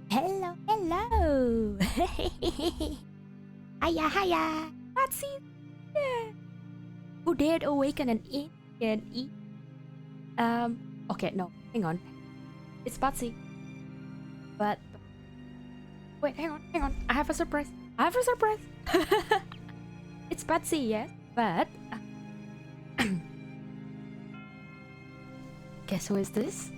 Hello, hello. Hiya, hiya. What's it? Yeah. Who dared awaken and eat and eat? Okay, no, hang on. It's Patsy. But wait, hang on. I have a surprise. It's Patsy, yes, but guess who is this?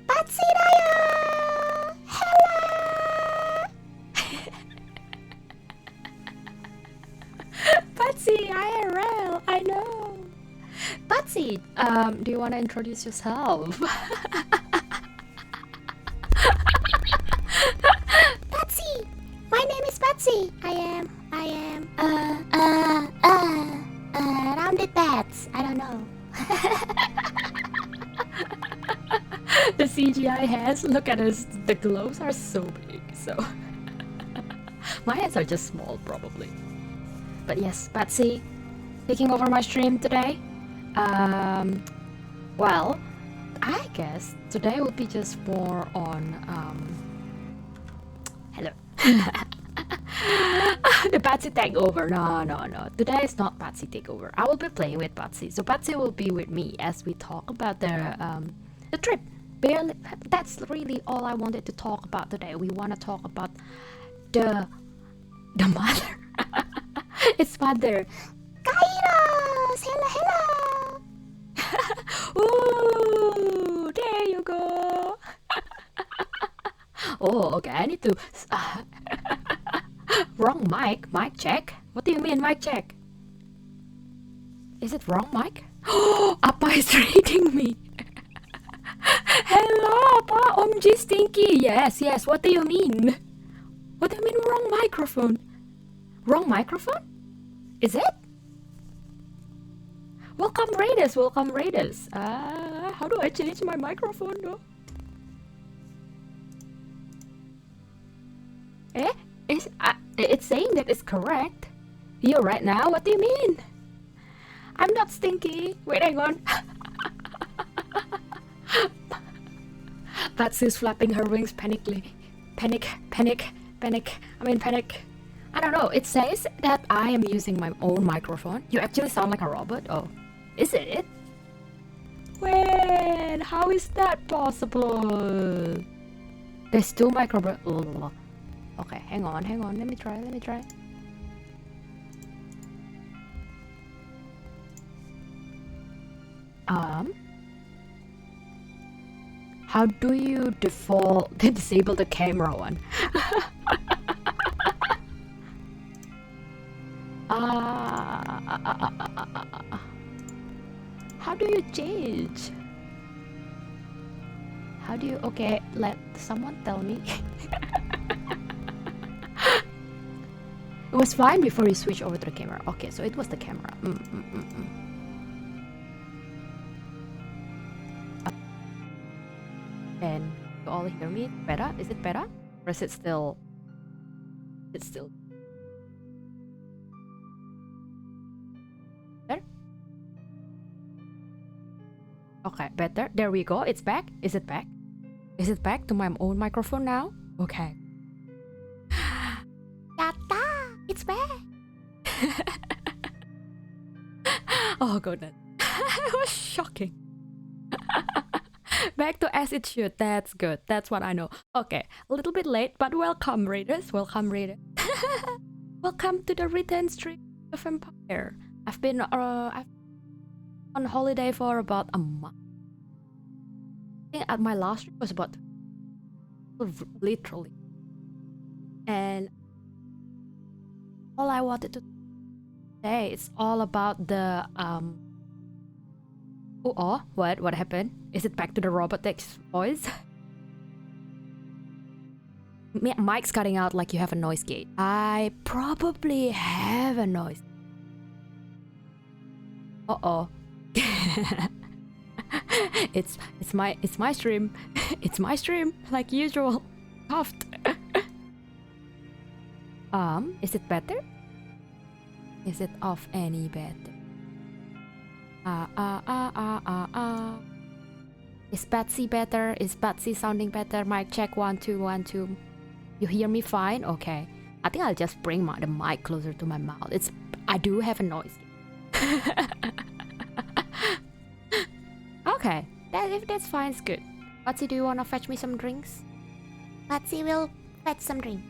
Patsy Raya! Hello! Patsy IRL, I know. Patsy, do you want to introduce yourself? Patsy! My name is Patsy. I am, rounded bats. I don't know. The CGI hands, look at us. The gloves are so big, so. My hands are just small, probably. But yes, Patsy, taking over my stream today. Well, I guess today will be just more on, hello. The Patsy takeover. No. Today is not Patsy takeover. I will be playing with Patsy. So Patsy will be with me as we talk about the trip. Barely, that's really all I wanted to talk about today. We want to talk about the mother. It's mother. Kairos! Hello! Ooh, there you go. Oh, okay. I need to. Wrong mic. Mic check. What do you mean, mic check? Is it wrong mic? Oh, Appa is reading me. Hello, Appa. OMG Stinky. Yes. What do you mean? What do you mean wrong microphone? Wrong microphone? Is it? Welcome Raiders. How do I change my microphone though? It's saying that it's correct. You're right now? What do you mean? I'm not Stinky. Wait, hang on. Patsy's flapping her wings panically. Panic. I'm in panic. I don't know. It says that I am using my own microphone. You actually sound like a robot. Oh, is it? Wait, how is that possible? There's two microphones. Okay, hang on. Let me try. How do you disable the camera one? How do you change? Okay, let someone tell me. It was fine before you switch over to the camera. Okay, so it was the camera. And you all hear me better? Is it better? Or is it still... Better? Okay, better. There we go. It's back. Is it back? Is it back to my own microphone now? Okay. Yata! It's back! Oh goodness. It was shocking. Back to as it should. That's good. That's what I know. Okay, a little bit late, but welcome, Raiders. Welcome to the return stream of Empire. I've been on holiday for about a month. I think at my last stream was about literally. And all I wanted to say is all about the what happened? Is it back to the robotics voice? Mike's cutting out like you have a noise gate. I probably have a noise. It's my stream. It's my stream like usual. Coughed. Is it better? Is it off any better? Is Patsy better? Is Patsy sounding better? Mic check 1 2 1 2. You hear me fine? Okay. I think I'll just bring the mic closer to my mouth. I do have a noise. Okay. If that's fine, it's good. Patsy, do you wanna fetch me some drinks? Patsy will fetch some drink.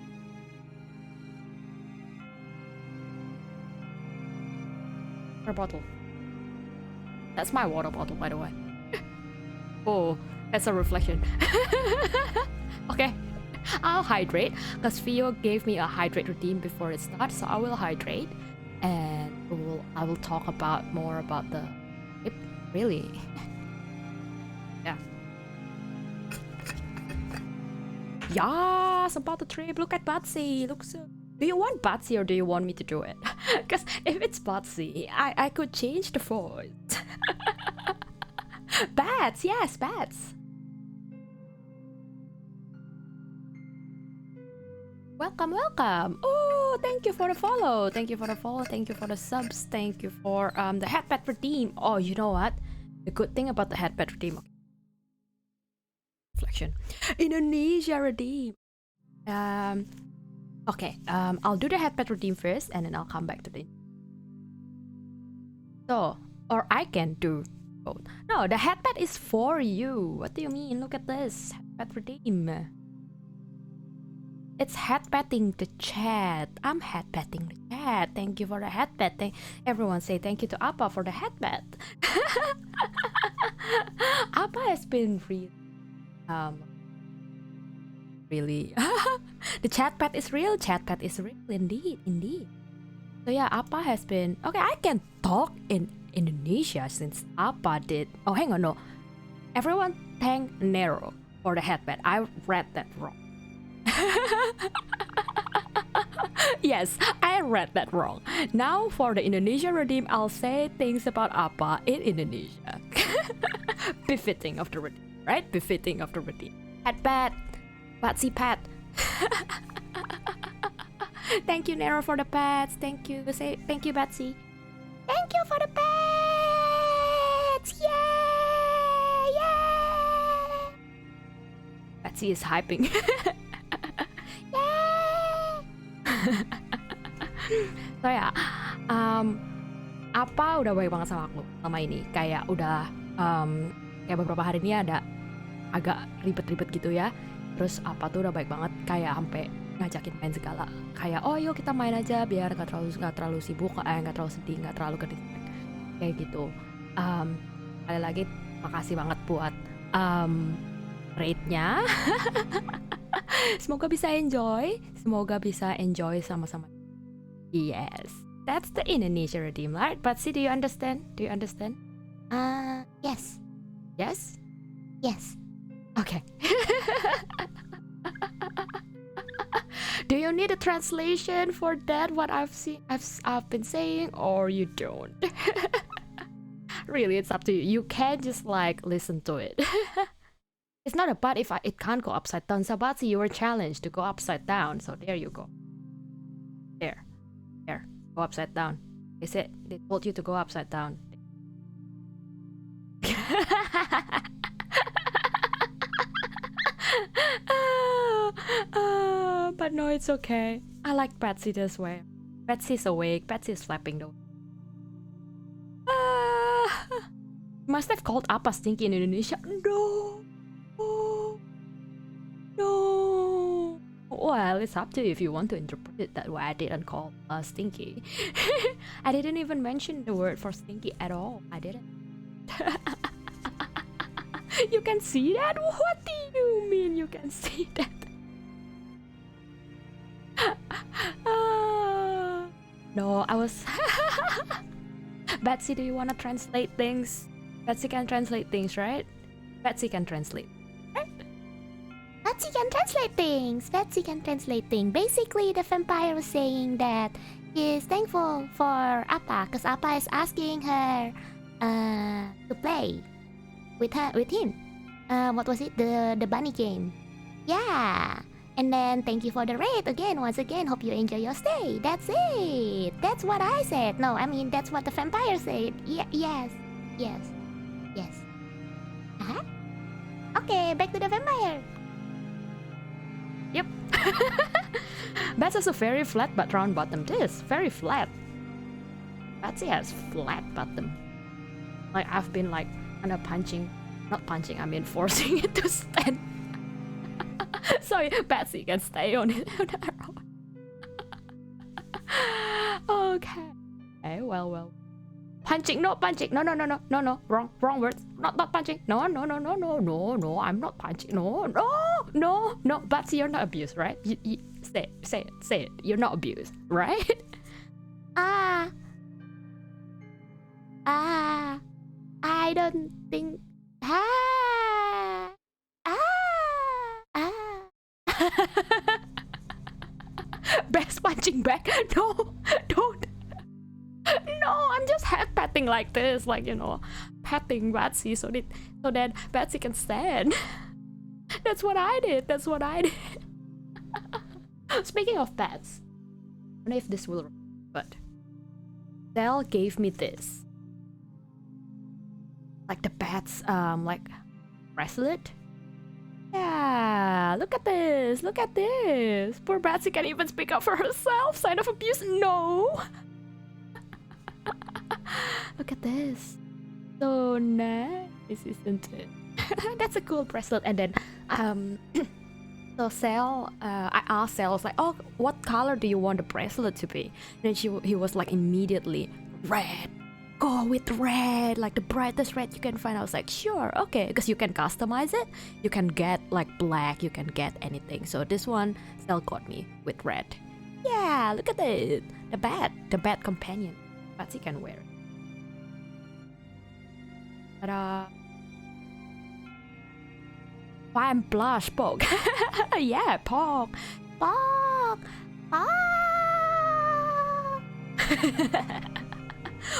Water bottle. That's my water bottle, by the way. Oh, that's a reflection. Okay, I'll hydrate because Theo gave me a hydrate routine before it starts, so I will hydrate and I will talk more about the trip. Really. Yeah. Yes, about the trip. Look at Batsy. Look so. Do you want Batsy or do you want me to do it? Because if it's Batsy, I could change the voice. Bats, yes, bats. Welcome, welcome. Oh, thank you for the follow. Thank you for the follow. Thank you for the subs. Thank you for the headband redeem. Oh, you know what? The good thing about the headband redeem. Reflection. Indonesia redeem. Okay. I'll do the headband redeem first, and then I'll come back to the. So, or I can do. No, the headband is for you. What do you mean? Look at this. Headband redeem. It's headbanding the chat. I'm headbanding the chat. Thank you for the headband. Everyone say thank you to Appa for the headband. Appa has been really the chatpad is real. Chatpad is real indeed. So yeah, Appa has been okay. I can talk in Indonesia since Appa did. Oh, hang on, no. Everyone thank Nero for the headband. I read that wrong. Yes, I read that wrong. Now for the Indonesia redeem, I'll say things about Appa in Indonesia. Befitting of the redeem, right? Befitting of the redeem. Headband, Patsy Pat. Thank you, Nero, for the pets. Thank you. Say thank you, Patsy. Thank you for the pets! Yay! Yay! Patsy is hyping. So ya, Apa udah baik banget sama aku selama ini. Kayak udah kayak beberapa hari ini ada agak ribet-ribet gitu ya. Terus Apa tuh udah baik banget, kayak sampai ngajakin main segala. Kayak oh yuk kita main aja biar nggak terlalu sibuk, nggak terlalu sedih, nggak terlalu ke distract. Kayak gitu. Sekali lagi makasih banget buat rate-nya. Semoga bisa enjoy sama-sama. Yes, that's the Indonesia redeem, right? But see, do you understand? Yes. Yes? Yes. Okay. Do you need a translation for that? What I've been saying, or you don't? Really, it's up to you. You can just like listen to it. It's not a but if it can't go upside down. Sabatsi, you were challenged to go upside down. So there you go. There. Go upside down. They told you to go upside down. But no, it's okay. I like Patsy this way. Patsy's awake. Patsy's flapping though. Must have called Apa stinky in Indonesia. No. Well, it's up to you if you want to interpret it that way. I didn't call stinky. I didn't even mention the word for stinky at all. I didn't. You can see that? What do you mean you can see that? No, I was... Betsy, do you want to translate things? Betsy can translate things, right? Betsy can translate. Betsy can translate things. Basically, the vampire was saying that he is thankful for Appa because Appa is asking her to play with him. What was it? The bunny game. Yeah. And then thank you for the raid once again. Hope you enjoy your stay. That's it. That's what I said. No, I mean that's what the vampire said. Yes. Uh-huh. Okay, back to the vampire. Yep. Bats has a very flat but round bottom. This very flat. Batsy has flat bottom. Like I've been like kind of not punching, I mean forcing it to stand. So Batsy can stay on it. Okay. Well. Punching, no punching. No. Wrong words. Not punching. No. I'm not punching. No. Batsy, you're not abused, right? You say it. You're not abused, right? I don't think. Best punching back. No, don't. No, I'm just head patting like this, like, you know, patting Batsy so that Batsy can stand. That's what I did. Speaking of bats, I don't know if this will, but Dell gave me this. Like the bats, like bracelet. Yeah, look at this. Poor Batsy can't even speak up for herself. Sign of abuse? No. Look at this. So nice, isn't it? That's a cool bracelet. And then, so Sal, I asked Sal, I was like, oh, what color do you want the bracelet to be? And then he was like immediately, red. Go with red, like the brightest red you can find. I was like, sure, okay, because you can customize it. You can get like black, you can get anything. So this one, Sal got me with red. Yeah, look at it. The bat companion. Batsy can wear it. Ta-da. Fine blush, Pog. Yeah, Pog.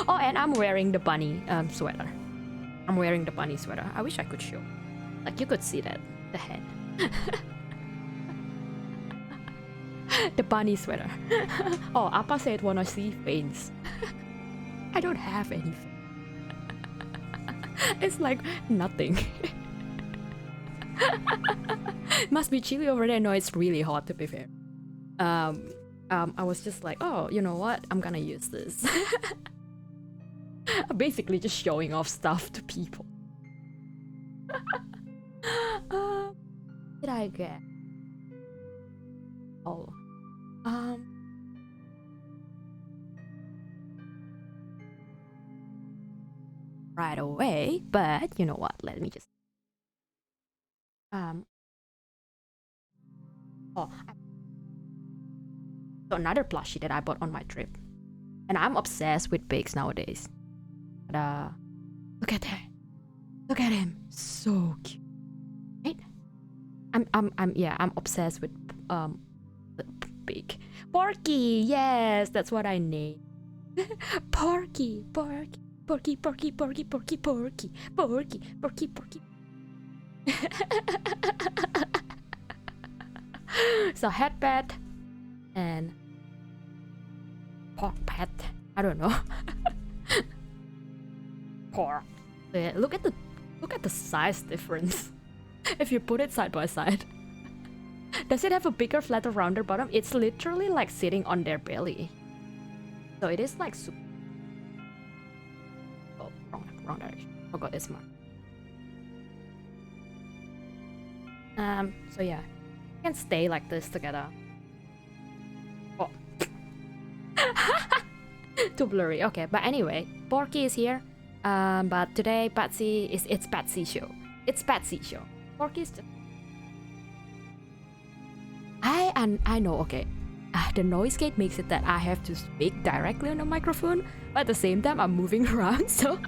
Oh, and I'm wearing the bunny sweater. I wish I could show. Like you could see that, the head. The bunny sweater. Oh, Appa said wanna see face. I don't have any. It's like nothing. Must be chilly over there. No, it's really hot to be fair. I was just like, oh, you know what? I'm gonna use this. Basically just showing off stuff to people. Did I get? Oh. Right away, but you know what? Let me just oh, so another plushie that I bought on my trip, and I'm obsessed with pigs nowadays. But, look at him, so cute, right? I'm obsessed with the pig. Porky, yes, that's what I need. Porky. So headband and pork pet. I don't know. Pork. Yeah, look at the size difference. If you put it side by side. Does it have a bigger, flatter, rounder bottom? It's literally like sitting on their belly. So it is like super. Oh, wrong direction. Forgot this mark. So yeah, you can stay like this together. Oh. Too blurry. Okay, but anyway, Porky is here. But today Patsy is it's Patsy show. Porky's just I know, okay. The noise gate makes it that I have to speak directly on the microphone, but at the same time I'm moving around, so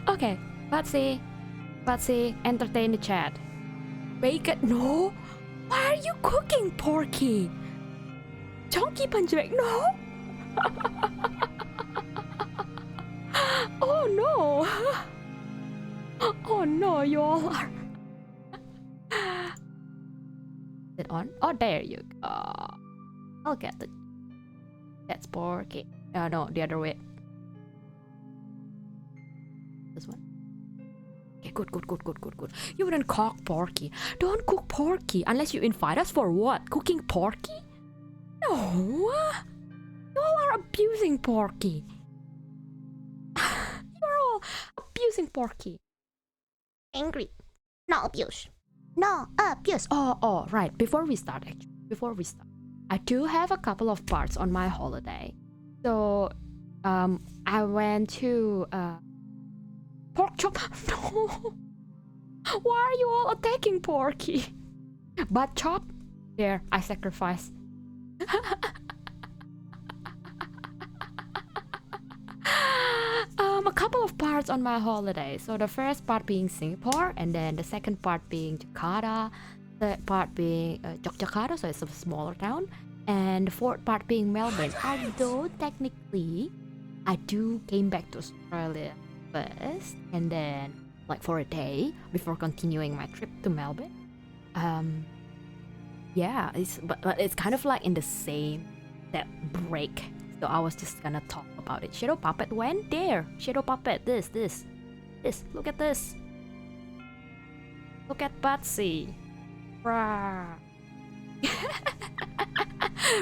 okay, Patsy, entertain the chat. Bacon? No? Why are you cooking, Porky? Chunky Panjak, no? Oh no! Oh no, you all are. Is it on? Oh, there you go. I'll get the. That's Porky. No, the other way. This one. Okay, good. You wouldn't cook porky. Don't cook porky unless you invite us for what? Cooking porky? No. You all are abusing porky. You're all abusing porky. Angry. No abuse. No abuse. Oh, right. Before we start, I do have a couple of parts on my holiday. So, I went to pork chop. No. Why are you all attacking porky? Butt chop. There, I sacrifice. A couple of parts on my holiday. So the first part being Singapore, and then the second part being Jakarta, third part being Yogyakarta, so it's a smaller town, and the fourth part being Melbourne. Although technically, I do came back to Australia first, and then like for a day before continuing my trip to Melbourne. Yeah, but it's kind of like in the same that break. So I was just gonna talk about it. Shadow puppet went there. Shadow puppet. This. Look at this. Look at Patsy.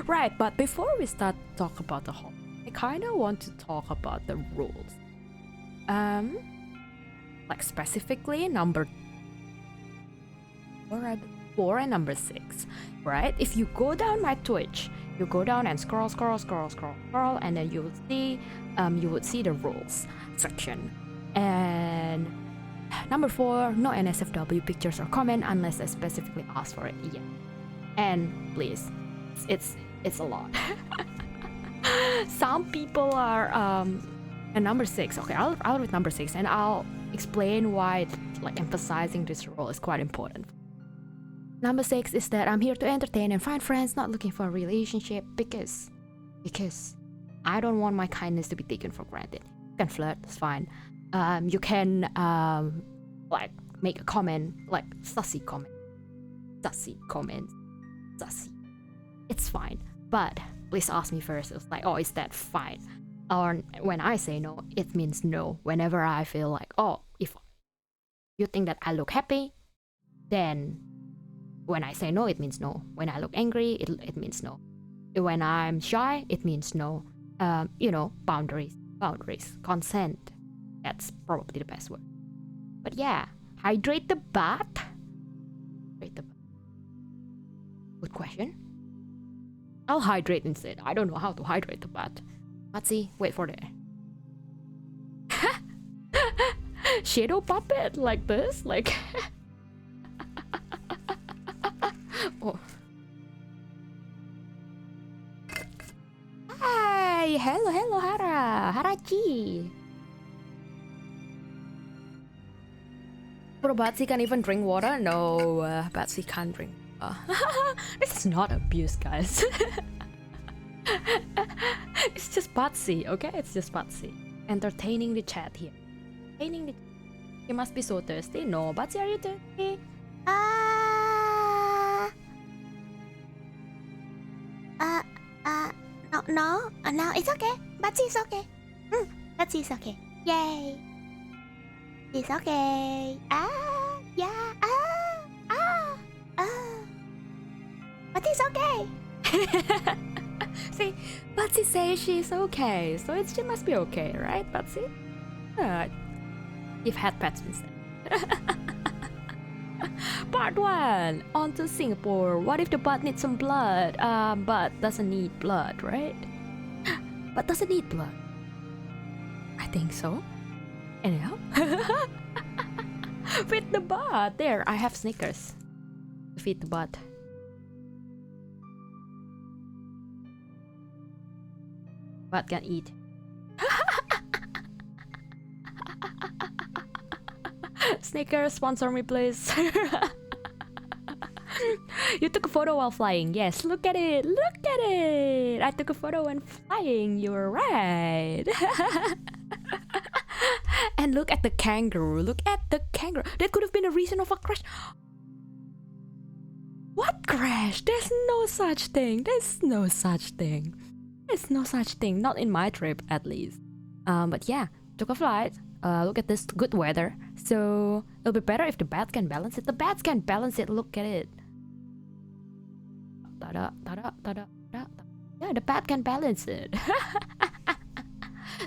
Right, but before we start talk about the whole, I kind of want to talk about the rules. Like specifically number 4 and number 6, right? If you go down my Twitch, you go down and scroll, and then you would see the rules section. And number 4, no NSFW pictures or comment unless I specifically ask for it. Yeah, and please, it's a lot. Some people are and number 6. Okay, I'll read number 6 and I'll explain why like emphasizing this rule is quite important. Number 6 is that I'm here to entertain and find friends, not looking for a relationship, because I don't want my kindness to be taken for granted. You can flirt, it's fine. You can like make a comment, like sussy comment. It's fine. But please ask me first. It's like, oh, is that fine? Or when I say no, it means no. Whenever I feel like, oh, if you think that I look happy, then when I say no, it means no. When I look angry, it means no. When I'm shy, it means no. Boundaries. Consent. That's probably the best word. But yeah, hydrate the butt. Good question. I'll hydrate instead. I don't know how to hydrate the butt. Let's see. Wait for that. Shadow puppet like this, like. Oh. Hi, hello, Haraji. Bro, Batsy can't even drink water. No, Batsy can't drink. This is not abuse, guys. It's just Batsy, okay? It's just Batsy. Entertaining the chat here. You must be so thirsty. No, Batsy, are you thirsty? No, it's okay. Batsy's okay. Batsy's okay. Yay. It's okay. Yeah. But it's okay. See, Batsy says she's okay, so she must be okay, right, Batsy? You've had pets instead. Part 1. On to Singapore. What if the butt needs some blood? Butt doesn't need blood, right? Butt doesn't need blood. I think so. Anyhow. Feed the butt. There, I have Snickers. Feed the butt. Butt can eat. Snickers, sponsor me, please. You took a photo while flying. Yes, look at it. I took a photo when flying. You were right. And look at the kangaroo. That could have been a reason of a crash. What crash? There's no such thing. Not in my trip, at least. But yeah, took a flight. Look at this good weather. So it'll be better if the bats can balance it. The bats can balance it. Look at it. Ta-da, ta-da, ta-da, ta-da. Yeah, the bat can balance it.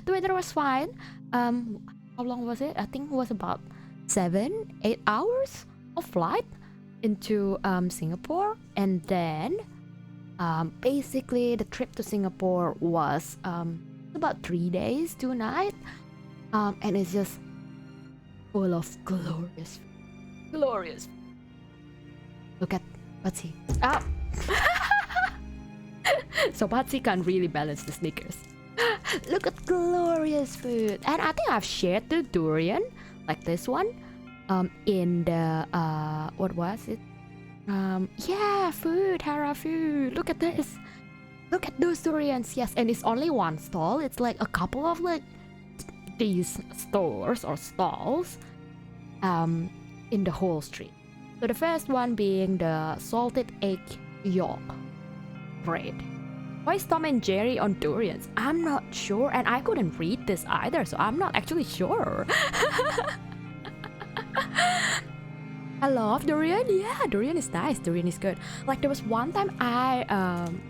The weather was fine. How long was it? I think it was about 7-8 hours of flight into Singapore, and then basically the trip to Singapore was about 3 days, 2 nights, and it's just full of glorious. Look at Patsy. Ah. So Patsy can't really balance the Snickers. Look at glorious food, and I think I've shared the durian like this one in the what was it? Yeah, food, Hara food. Look at this. Look at those durians. Yes, and it's only one stall. It's like a couple of like these stores or stalls in the whole street. So the first one being the salted egg yolk bread. Why is Tom and Jerry on durians? I'm not sure, and I couldn't read this either, so I'm not actually sure. I love durian. Yeah, durian is nice. Durian is good. Like there was one time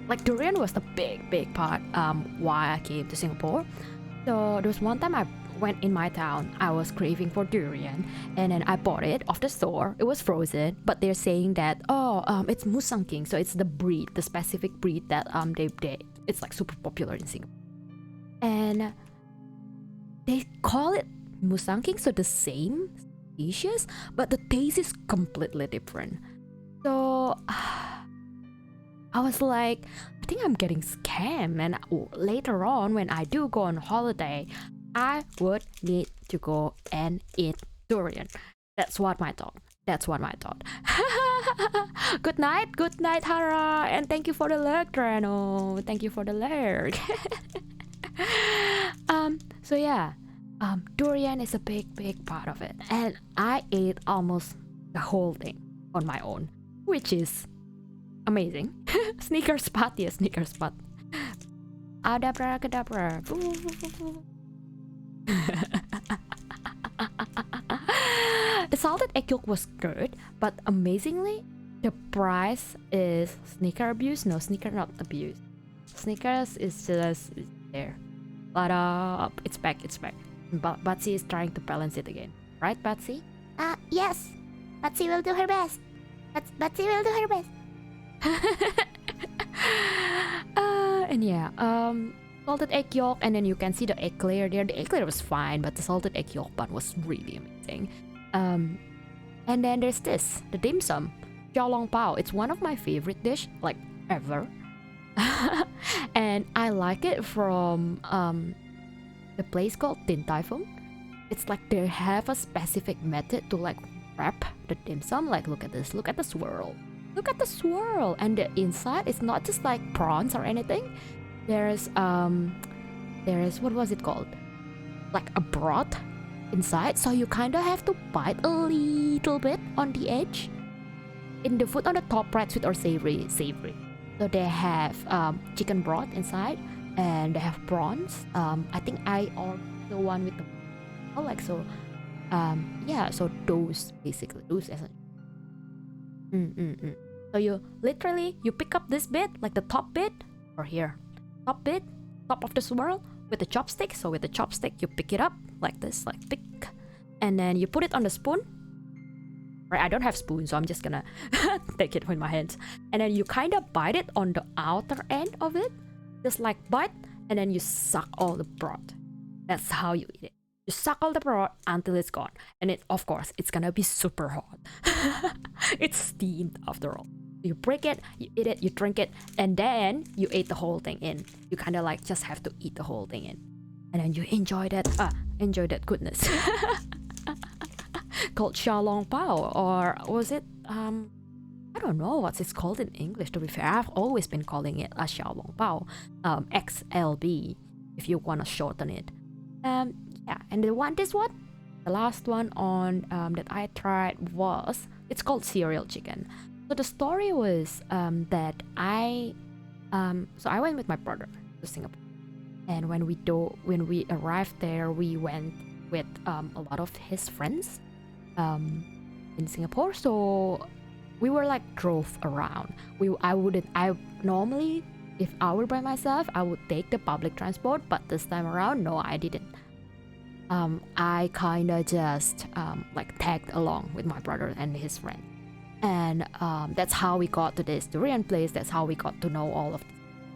like durian was the big part why I came to Singapore. So there was one time I went in my town. I was craving for durian, and then I bought it off the store. It was frozen, but they're saying that it's Musang King, so it's the breed, the specific breed that they it's like super popular in Singapore, and they call it Musang King, so the same species, but the taste is completely different. So I was like, I think I'm getting scammed, and later on when I do go on holiday, I would need to go and eat durian. That's what my thought. Good night, Hara, and thank you for the lurk, Drano. Thank you for the lurk. So yeah, durian is a big part of it, and I ate almost the whole thing on my own, which is amazing. Sneaker spot. Abracadabra. The salted egg yolk was good, but amazingly, the price is Snicker abuse. No, Snicker not abuse. Snickers is just there, but it's back. But Batsy is trying to balance it again, right, Batsy? Yes. Batsy will do her best. Batsy will do her best. And yeah, salted egg yolk, and then you can see the egg layer there. The egg layer was fine, but the salted egg yolk bun was really amazing. And then there's this, the dim sum, xiao long pao. It's one of my favorite dish, like ever. And I like it from the place called Din Tai Fung. It's like they have a specific method to like wrap the dim sum. Like look at this, look at the swirl, and the inside is not just like prawns or anything. There's what was it called, like a broth inside, so you kind of have to bite a little bit on the edge. In the food on the top, right, sweet or savory. So they have chicken broth inside, and they have prawns. I think I ordered the one with the so yeah, so those basically essentially. So you literally pick up this bit, like the top bit, or here, top of the swirl with the chopstick. So with the chopstick you pick it up like this, like pick, and then you put it on the spoon. Right, I don't have spoon, so I'm just gonna take it with my hands, and then you kind of bite it on the outer end of it, just like bite, and then you suck all the broth. That's how you eat it. You suck all the broth until it's gone, and of course it's gonna be super hot. It's steamed after all. You break it, you eat it, you drink it, and then you ate the whole thing in. You kind of like just have to eat the whole thing in, and then you enjoy that goodness. Called xiao long pao, or was it I don't know what it's called in English, to be fair. I've always been calling it a xiao long pao, XLB if you want to shorten it. Yeah, and the last one on that I tried was, it's called cereal chicken. So the story was that I went with my brother to Singapore, and when we arrived there, we went with a lot of his friends, in Singapore. So we were like drove around. I normally, if I were by myself, I would take the public transport, but this time around, no, I didn't. I kind of just like tagged along with my brother and his friend, and that's how we got to this durian place. That's how we got to know all of this,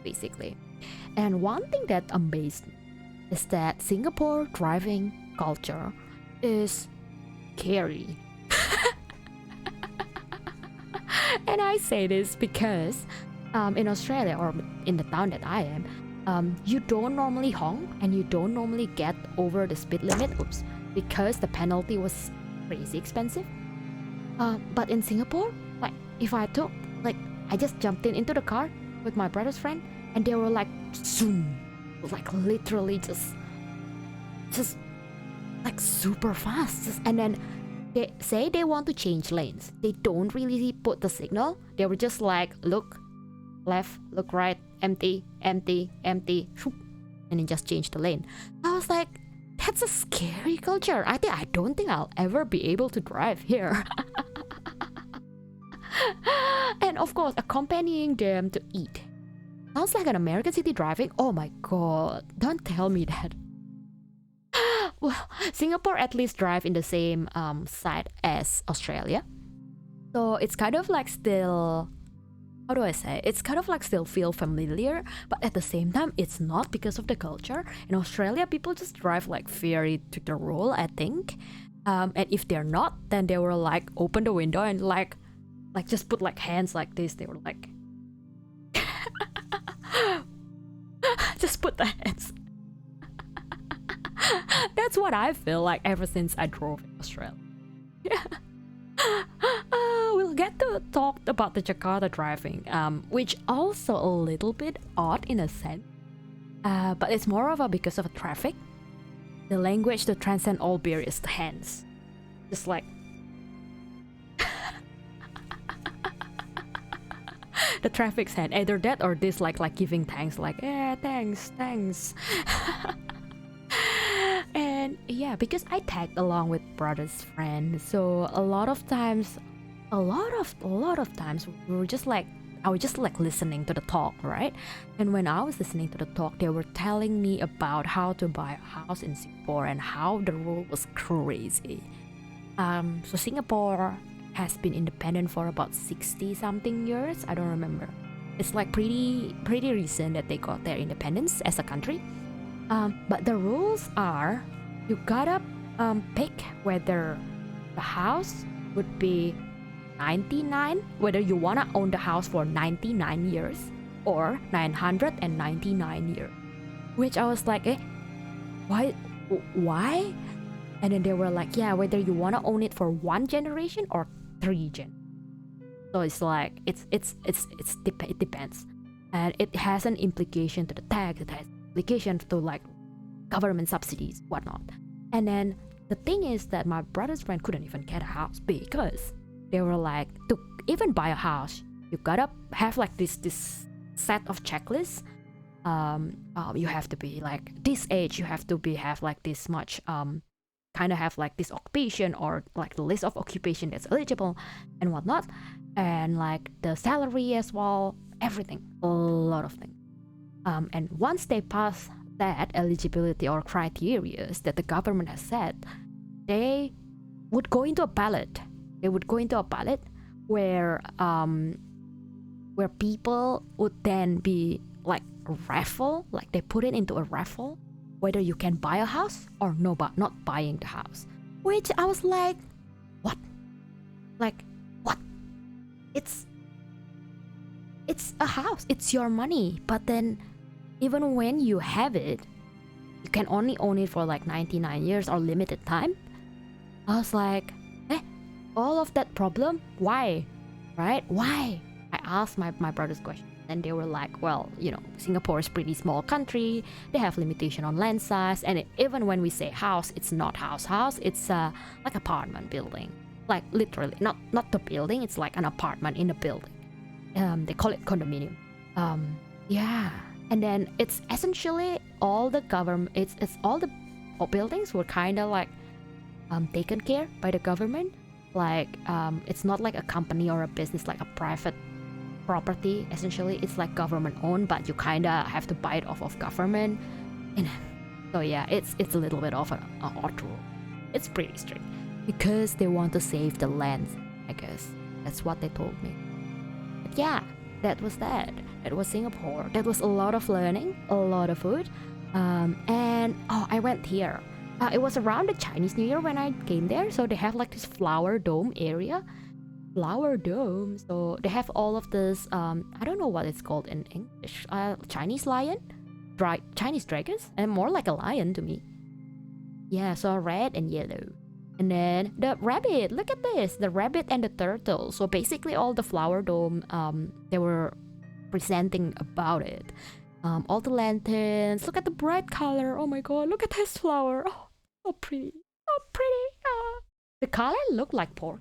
basically. And one thing that amazed me is that Singapore driving culture is scary. And I say this because in Australia, or in the town that I am, you don't normally honk and you don't normally get over the speed limit, because the penalty was crazy expensive. But in Singapore, like if I just jumped into the car with my brother's friend, and they were like zoom, like literally just like super fast, and then they say they want to change lanes. They don't really put the signal. They were just like, look left, look right, empty, empty, empty, and then just change the lane. I was like, that's a scary culture. I don't think I'll ever be able to drive here. And of course, accompanying them to eat. Sounds like an American city driving. Oh my god, don't tell me that. Well, Singapore at least drive in the same side as Australia. So it's kind of like still, how do I say? It's kind of like still feel familiar, but at the same time, it's not because of the culture. In Australia, people just drive like very to the rule, I think. And if they're not, then they will like open the window and like just put like hands like this. They were like, just put the hands. That's what I feel like ever since I drove in Australia. Yeah. We'll get to talk about the Jakarta driving, which also a little bit odd in a sense, but it's more of a because of traffic. The language to transcend all barriers, the hands, just like the traffic's hand, either that or this like giving thanks, like yeah, thanks. And yeah, because I tagged along with brother's friend, so a lot of times we were just like, I was just like listening to the talk, right? And when I was listening to the talk, they were telling me about how to buy a house in Singapore and how the rule was crazy. So Singapore has been independent for about 60 something years. I don't remember. It's like pretty recent that they got their independence as a country. But the rules are, you gotta pick whether the house would be 99, whether you wanna own the house for 99 years or 999 years. Which I was like, why? And then they were like, yeah, whether you wanna own it for 1 generation or 3 gen. So it's like it depends, and it has an implication to the tax. It has implication to like government subsidies, whatnot. And then the thing is that my brother's friend couldn't even get a house because they were like, to even buy a house, you gotta have like this set of checklists. You have to be like this age, you have to have like this much kind of have like this occupation, or like the list of occupation that's eligible and whatnot, and like the salary as well, everything, a lot of things. And once they pass that eligibility or criteria that the government has set, they would go into a ballot. They would go into a ballot where people would then be like a raffle, like they put it into a raffle, whether you can buy a house or no, but not buying the house. Which I was like, what? Like, what? It's a house. It's your money. But then, even when you have it, you can only own it for like 99 years or limited time. I was like, all of that problem? Why? Right? Why? I asked my brother's question. And they were like, well, you know, Singapore is a pretty small country. They have limitation on land size. And even when we say house, it's not house. It's like apartment building. Like literally, not the building. It's like an apartment in a building. They call it condominium. Yeah. And then it's essentially all the government. It's all the buildings were kind of like taken care by the government. Like it's not like a company or a business, like a private property. Essentially, it's like government owned, but you kinda have to buy it off of government. And so yeah, it's a little bit of an odd rule. It's pretty strict because they want to save the land. I guess that's what they told me. But yeah, that was that. That was Singapore. That was a lot of learning, a lot of food, and oh, I went here. It was around the Chinese New Year when I came there, so they have like this flower dome area. Flower dome. So they have all of this. I don't know what it's called in English. Chinese lion, Chinese dragons, and more like a lion to me. Yeah, so red and yellow. And then the rabbit. Look at this, the rabbit and the turtle. So basically, all the flower dome. They were presenting about it. All the lanterns. Look at the bright color. Oh my god! Look at this flower. Oh, so pretty. So pretty. The color looked like pork.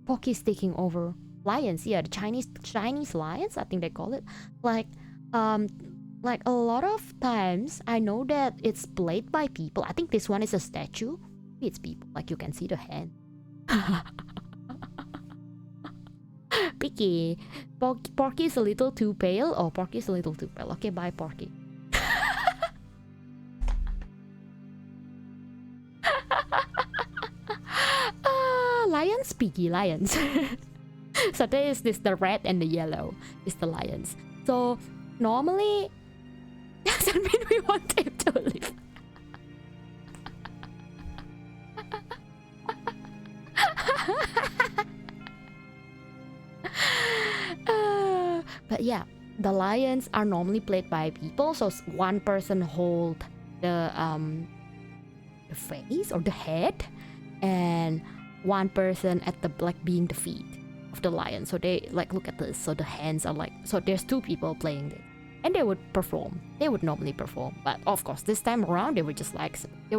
Porky's taking over lions. Yeah, the Chinese lions, I think they call it. Like a lot of times I know that it's played by people. I think this one is a statue. Maybe it's people. Like you can see the hand. Picky. Porky is a little too pale. Oh, Porky is a little too pale. Okay, bye, Porky. Lions, Piggy, lions. So there is this, the red and the yellow is the lions. So normally doesn't mean we want him to live. But yeah, the lions are normally played by people. So one person hold the face or the head, and one person at the like being the feet of the lion. So they like look at this. So the hands are like, so there's two people playing this, and they would perform. They would normally perform, but of course this time around they were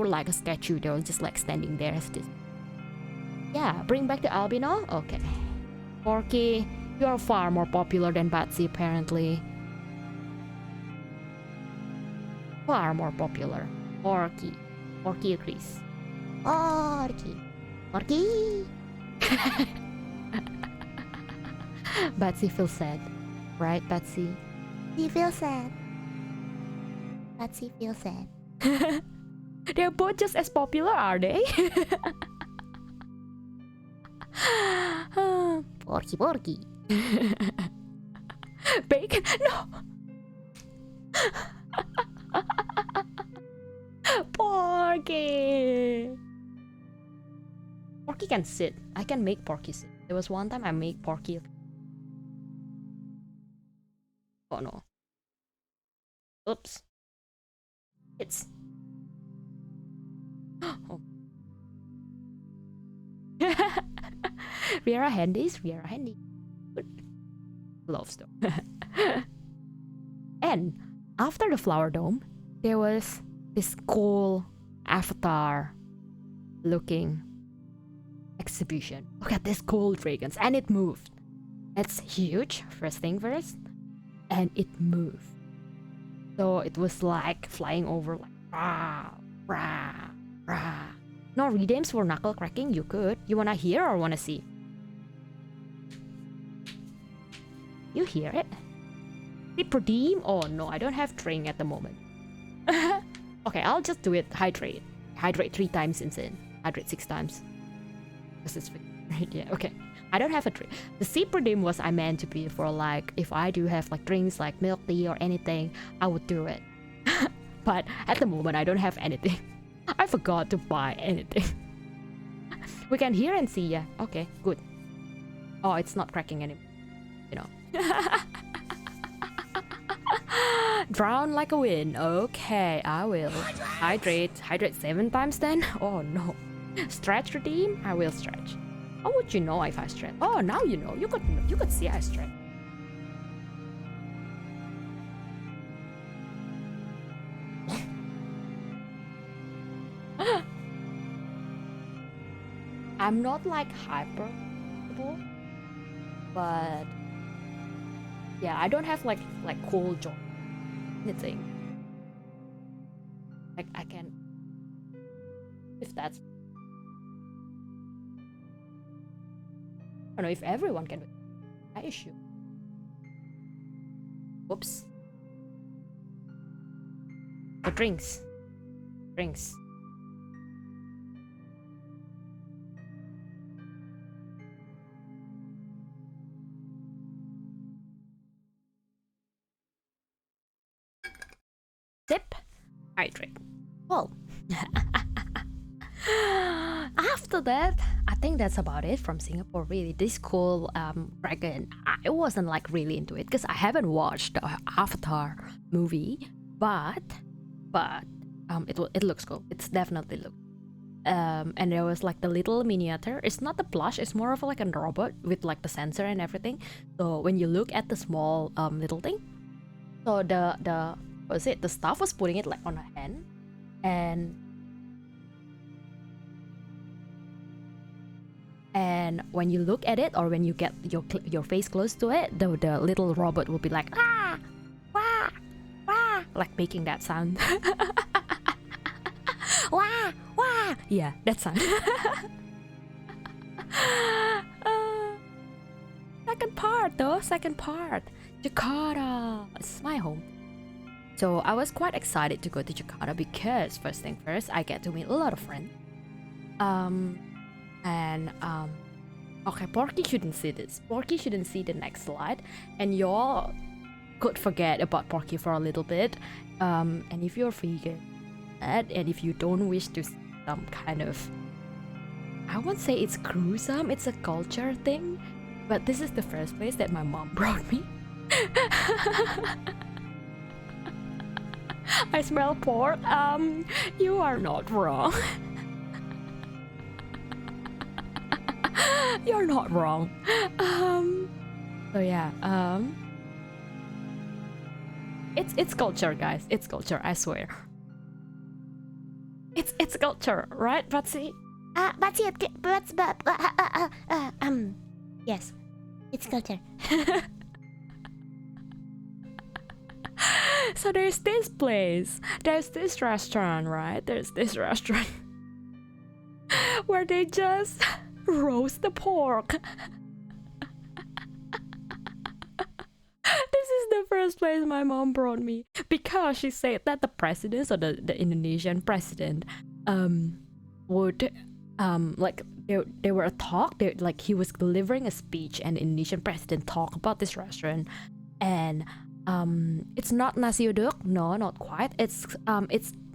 like a statue. They were just like standing there as this. Yeah, bring back the albino. Okay, Porky, you are far more popular than Batsy apparently. Far more popular. Porky agrees. Porky. Batsy feels sad, right, Batsy? He feels sad. Batsy feels sad. They're both just as popular, are they? Porky. Bacon? No! Porky! Porky can sit. I can make Porky sit. There was one time I made Porky. Oh no. Oops. It's. Oh. Riera handy. Good. Gloves though. And after the flower dome, there was this cool avatar looking exhibition. Look at this cool dragons, and it moved. It's huge, first thing first, and it moved. So it was like flying over, like rah, rah, rah. No redeems for knuckle cracking. You could. You wanna hear or wanna see? You hear it? Did redeem? Oh no, I don't have drink at the moment. Okay, I'll just do it. Hydrate 3 times insane. Hydrate 6 times. Because it's right, yeah, okay. I don't have a drink. The sip redeem was I meant to be for like, if I do have like drinks like milk tea or anything, I would do it. But at the moment I don't have anything. I forgot to buy anything. We can hear and see, yeah. Okay, good. Oh, it's not cracking anymore. You know. Drown like a wind. Okay, I will. Hydrate 7 times then? Oh no. Stretch redeem? I will stretch. How would you know if I stretch? Oh, now you know. You could see I stretch. I'm not like hyper, but yeah, I don't have like cold joint anything. like I can, if that's, I don't know if everyone can do it. I issue. Whoops. The drinks. Drinks. Sip. Hydrate. Well. After that, I think that's about it from Singapore. Really, this cool dragon. I wasn't like really into it because I haven't watched the Avatar movie, but it looks cool. It's definitely look. And there was like the little miniature. It's not the plush. It's more of like a robot with like the sensor and everything. So when you look at the small little thing, so the what was it? The staff was putting it like on a hand, and when you look at it or when you get your face close to it, the little robot will be like ah, wah, wah, like making that sound. Wah, wah. Yeah, that sound. Second part. Jakarta. It's my home. So I was quite excited to go to Jakarta because first thing first, I get to meet a lot of friends. Okay, Porky shouldn't see this. Porky shouldn't see the next slide, and y'all could forget about Porky for a little bit. And if you're vegan, and if you don't wish to see some kind of, I won't say it's gruesome, it's a culture thing, but this is the first place that my mom brought me. I smell pork. You are not wrong. You're not wrong. So yeah, it's culture, guys. It's culture, I swear. It's culture, right, Batsy? Yes, it's culture. So there's this place, there's this restaurant, right? There's this restaurant where they just roast the pork. This is the first place my mom brought me because she said that the president or the Indonesian president would like they were a talk, like he was delivering a speech and the Indonesian president talked about this restaurant, and it's not nasi uduk, no, not quite. It's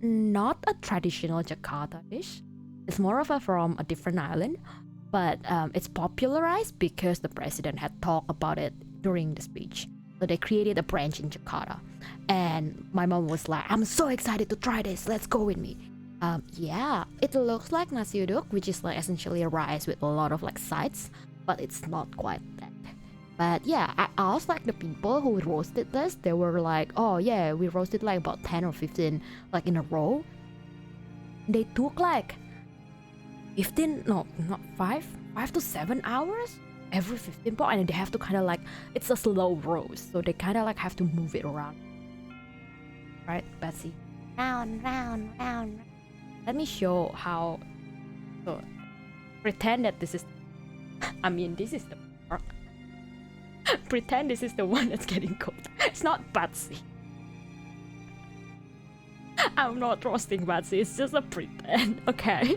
not a traditional Jakarta dish. It's more of a from a different island, but it's popularized because the president had talked about it during the speech. So they created a branch in Jakarta, and my mom was like, "I'm so excited to try this. Let's go with me." Yeah, it looks like nasi uduk, which is like essentially a rice with a lot of like sides, but it's not quite that. But yeah, I asked like the people who roasted this. They were like, "Oh yeah, we roasted like about 10 or 15 like in a row." They took like 15, no, not 5 to 7 hours every 15 pork, and they have to kind of like, it's a slow roast, so they kind of like have to move it around, right, Betsy? Round. Let me show how. So pretend that this is I mean, this is the pork. Pretend this is the one that's getting cooked. It's not Betsy. I'm not roasting Betsy, it's just a pretend, okay?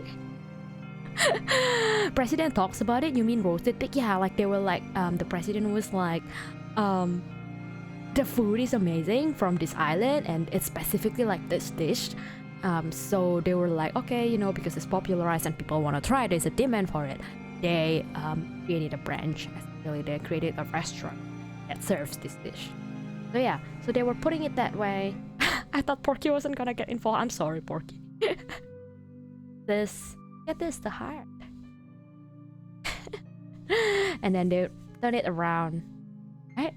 President talks about it. You mean roasted pig? Yeah, like they were like the president was like the food is amazing from this island and it's specifically like this dish, so they were like, okay, you know, because it's popularized and people want to try it, there's a demand for it. They created a branch. Essentially they created a restaurant that serves this dish. So yeah, so they were putting it that way. I thought Porky wasn't gonna get involved. I'm sorry, Porky. Get this, the heart. And then they turn it around, right?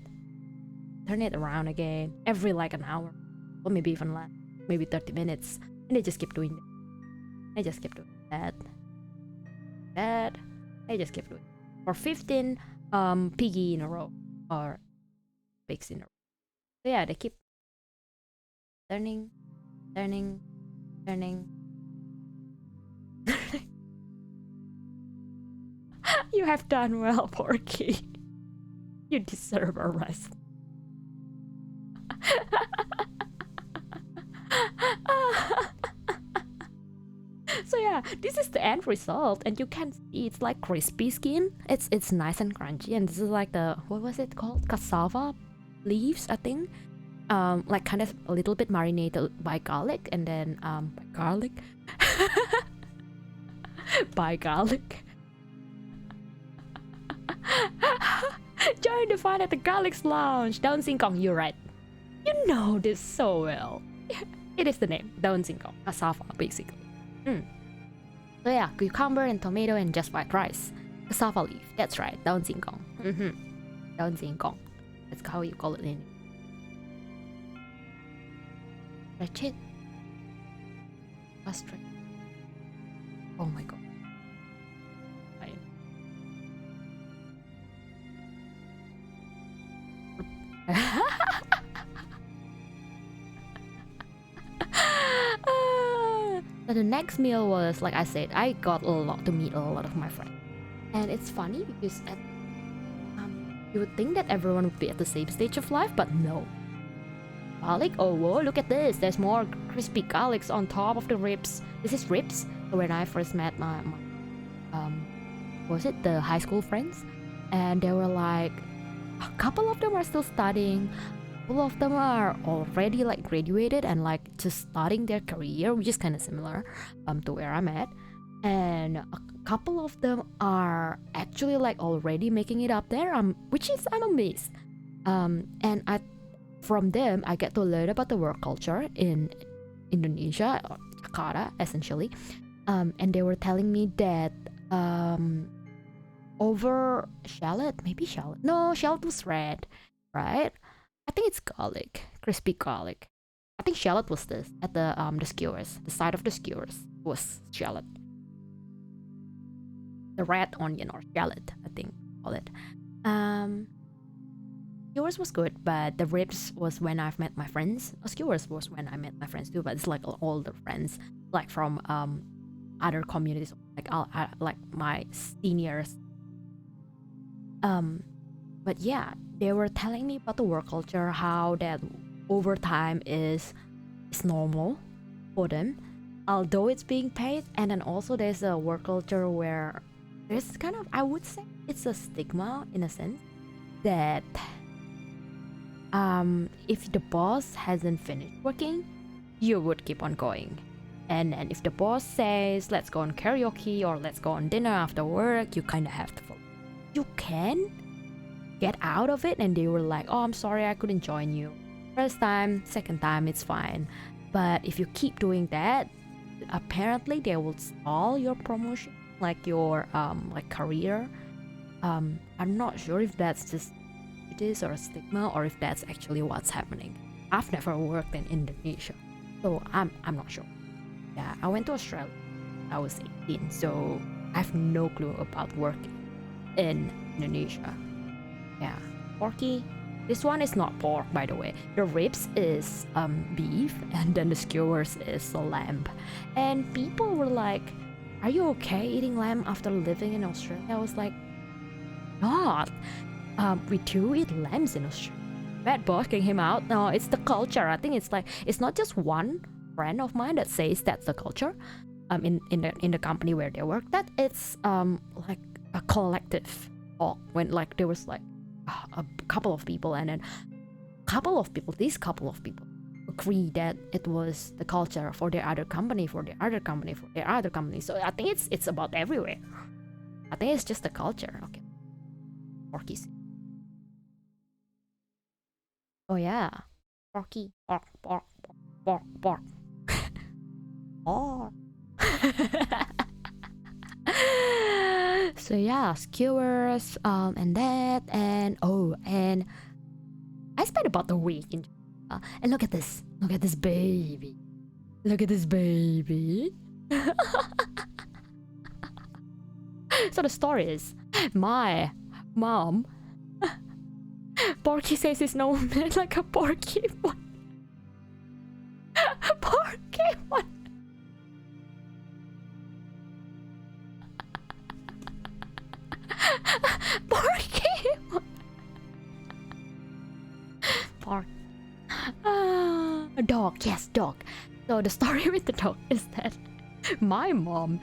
Turn it around again every like an hour, or maybe even less, maybe 30 minutes, and they just keep doing that. They just keep doing that. They just keep doing it for 15 piggy in a row or pigs in a row. So yeah, they keep turning, Turning. You have done well, Porky. You deserve a rest. So yeah, this is the end result, and you can see it's like crispy skin. It's nice and crunchy, and this is like the, what was it called? Cassava leaves, I think. Like kind of a little bit marinated by garlic, and then by garlic. By garlic. Join the fun at the Garlic's Lounge. Daun Singkong, you're right. You know this so well. It is the name, Daun Singkong, cassava basically. So yeah, cucumber and tomato and just white rice. Cassava leaf, that's right, Daun Singkong. Daun Singkong. That's how you call it in. That's it. Frustrating. Oh my god. Fine. So the next meal was, like I said, I got to meet a lot of my friends. And it's funny because you would think that everyone would be at the same stage of life, but no. Garlic? Oh, whoa, look at this. There's more crispy garlics on top of the ribs. This is ribs. So when I first met my was it the high school friends? And they were like, a couple of them are still studying. A couple of them are already like graduated and like just starting their career, which is kind of similar to where I'm at. And a couple of them are actually like already making it up there, which is, I'm amazed. And from them I get to learn about the work culture in Indonesia, or Jakarta essentially. And they were telling me that over shallot, no, shallot was red, right? I think it's garlic, crispy garlic. I think shallot was this at the skewers. The side of the skewers was shallot. The red onion or shallot, I think call it. Skewers was good, but the ribs was when I've met my friends. Skewers was when I met my friends too, but it's like all the friends like from other communities, like my seniors. But yeah, they were telling me about the work culture, how that overtime is normal for them, although it's being paid. And then also there's a work culture where there's kind of, I would say it's a stigma in a sense that if the boss hasn't finished working, you would keep on going. And then if the boss says let's go on karaoke or let's go on dinner after work, you kind of have to follow. You can get out of it, and they were like, oh, I'm sorry I couldn't join you. First time, second time, it's fine. But if you keep doing that, apparently they will stall your promotion, like your like career. I'm not sure if that's just it is or a stigma, or if that's actually what's happening. I've never worked in Indonesia, so I'm not sure. Yeah, I went to Australia. I was 18, so I have no clue about working in Indonesia. Yeah, porky. This one is not pork, by the way. The ribs is beef, and then the skewers is lamb. And people were like, "Are you okay eating lamb after living in Australia?" I was like, "Not. We do eat lambs in Australia." Bad boss came him out. No, it's the culture. I think it's like it's not just one friend of mine that says that's the culture. In the company where they work, that it's like a collective talk. When like there was like a couple of people, and then these couple of people agree that it was the culture for their other company, for their other company, for their other company. So I think it's about everywhere. I think it's just the culture. Okay, porkies. Oh yeah, porky, pork, pork, pork, pork, pork. So yeah, skewers, and that, and I spent about a week in, and look at this baby, So the story is, my mom, Porky says his name like a porky one, porky one. Porky. Pork. A dog. Yes, dog. So the story with the dog is that my mom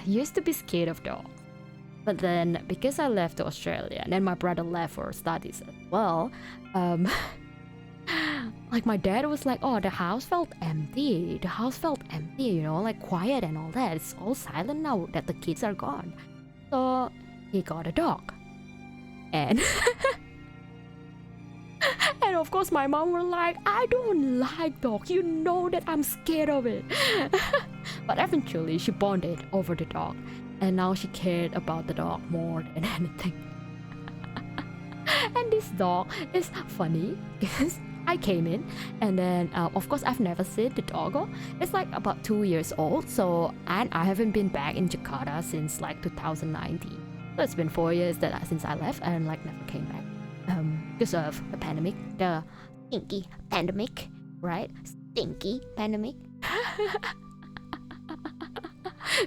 used to be scared of dogs. But then, because I left to Australia, and then my brother left for studies as well, like my dad was like, oh, the house felt empty. The house felt empty, you know, like quiet and all that. It's all silent now that the kids are gone. So he got a dog. And and of course my mom was like, I don't like dog. You know that I'm scared of it. But eventually she bonded over the dog. And now she cared about the dog more than anything. And this dog is funny because I came in and then of course I've never seen the doggo. It's like about 2 years old, so and I haven't been back in Jakarta since like 2019. So it's been 4 years since I left and like never came back because of the pandemic, the stinky pandemic, right? Stinky pandemic.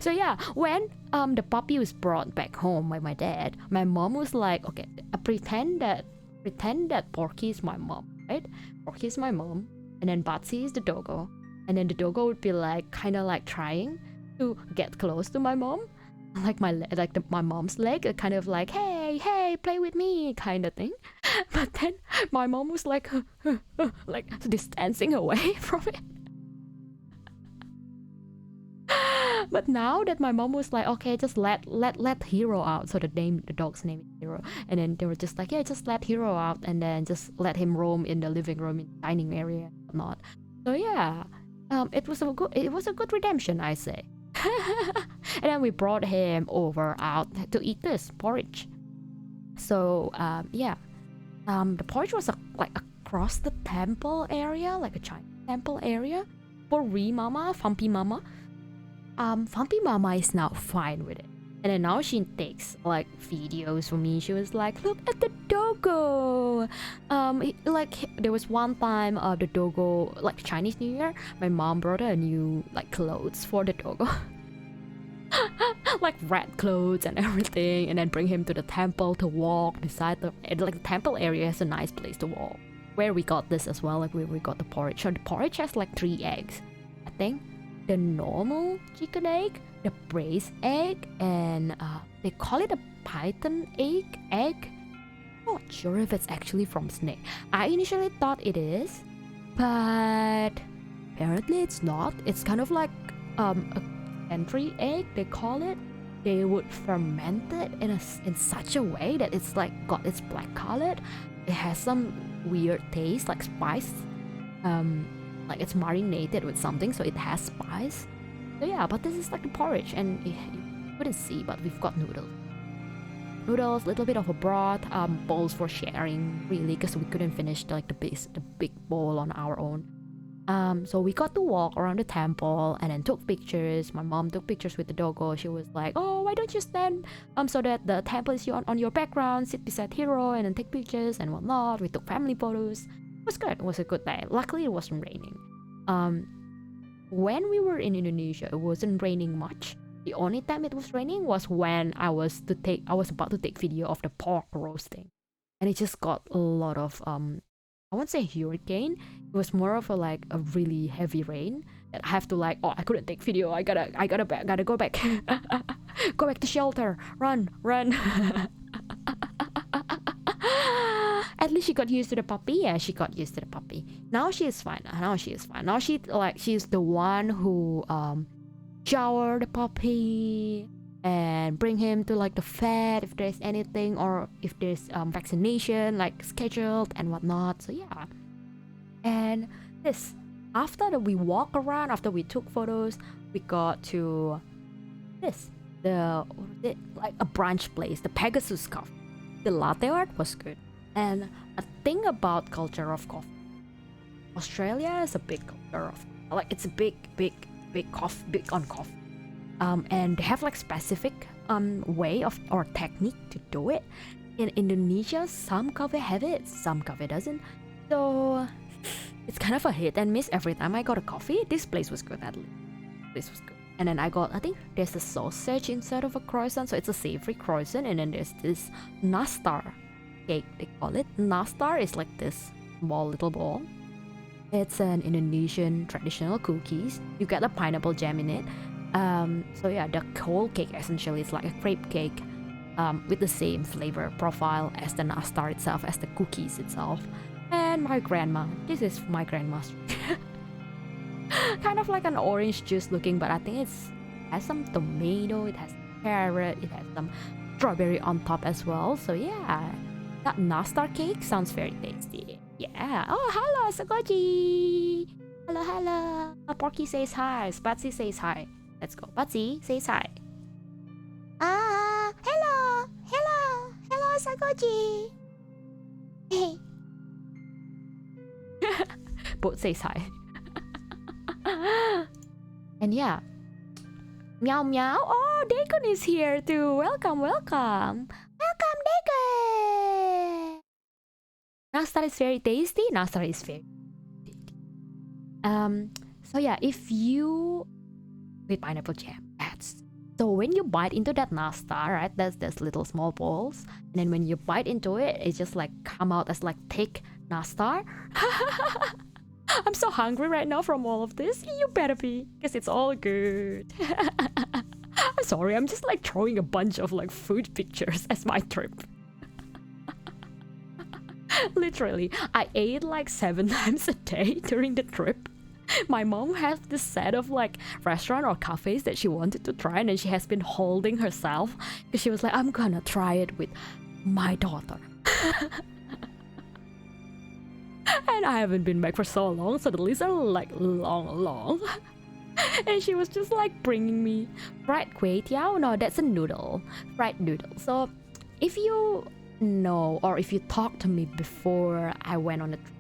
So yeah, when the puppy was brought back home by my dad, my mom was like, okay, pretend that Porky is my mom, right? Porky is my mom, and then Batsy is the doggo, and then the doggo would be like kind of like trying to get close to my mom, like my mom's leg, kind of like hey play with me kind of thing. But then my mom was like like distancing away from it. But now that my mom was like, okay, just let Hero out. So the dog's name is Hero. And then they were just like, yeah, just let Hero out and then just let him roam in the living room, in the dining area, and whatnot. So yeah, it was a good redemption, I say. And then we brought him over out to eat this porridge. So yeah, the porridge was like across the temple area, like a Chinese temple area. For Mama, Fampi Mama. Fampi Mama is now fine with it. And then now she takes like videos for me. She was like, look at the doggo. Like there was one time the doggo, like Chinese New Year, my mom brought a new like clothes for the doggo. Like red clothes and everything, and then bring him to the temple to walk beside the temple area has a nice place to walk. Where we got this as well, like where we got the porridge. So the porridge has like 3 eggs, I think. The normal chicken egg, the braised egg, and they call it a python egg. Not sure if it's actually from snake. I initially thought it is, but apparently it's not. It's kind of like a entry egg, they call it. They would ferment it in such a way that it's like got its black color. It has some weird taste, like spice. Like it's marinated with something, so it has spice. So yeah, but this is like the porridge, and you couldn't see, but we've got noodles, little bit of a broth, bowls for sharing, really, because we couldn't finish the big bowl on our own. So we got to walk around the temple and then took pictures. My mom took pictures with the doggo. She was like, oh, why don't you stand so that the temple is on your background, sit beside Hero and then take pictures and whatnot. We took family photos. It was good. It was a good day. Luckily, it wasn't raining. When we were in Indonesia, it wasn't raining much. The only time it was raining was when I was about to take video of the pork roasting, and it just got a lot of I won't say hurricane. It was more of a really heavy rain that I have to I couldn't take video. I gotta go back. Go back to shelter. Run. At least she got used to the puppy. Yeah, she got used to the puppy. Now she is fine. Now she's the one who shower the puppy and bring him to the vet if there's anything, or if there's vaccination scheduled and whatnot. So yeah. And this, after that we walk around, after we took photos, we got to this, a brunch place, the Pegasus Coffee. The latte art was good. And a thing about culture of coffee, Australia is a big culture of it's a big on coffee. And they have specific way of or technique to do it. In Indonesia, some coffee have it, some coffee doesn't. So it's kind of a hit and miss every time I got a coffee. This place was good, at least. This was good. And then I got, I think there's a sausage inside of a croissant, so it's a savory croissant. And then there's this nastar cake, they call it. Nastar is like this small little ball. It's an Indonesian traditional cookies. You get a pineapple jam in it. So yeah, the whole cake essentially is like a crepe cake with the same flavor profile as the nastar itself, as the cookies itself. And my grandma, this is my grandma's kind of like an orange juice looking, but I think it has some tomato, it has carrot, it has some strawberry on top as well. So yeah, that nastar cake sounds very tasty. Yeah. Oh, hello, Sagoji. Hello, hello. Porky says hi. Spatsy says hi. Let's go. Patsy says hi. Hello. Hello. Hello, Sagoji. Hey. Both says hi. And yeah. Meow meow. Oh, Dagon is here too. Welcome, welcome. Welcome, Dagon. Nastar is very tasty. Nastar is very tasty. So yeah, if you with pineapple jam, so when you bite into that nastar, right? There's little small balls, and then when you bite into it, it just like come out as like thick nastar. I'm so hungry right now from all of this. You better be, because it's all good. I'm sorry, I'm just like throwing a bunch of like food pictures as my trip. Literally, I ate like 7 times a day during the trip. My mom has this set of like restaurant or cafes that she wanted to try, and then she has been holding herself because she was like, I'm gonna try it with my daughter. And I haven't been back for so long, so the lists are like long. And she was just like bringing me fried kway teow. No, that's a noodle, fried noodle. So if you know, or if you talked to me before I went on the trip,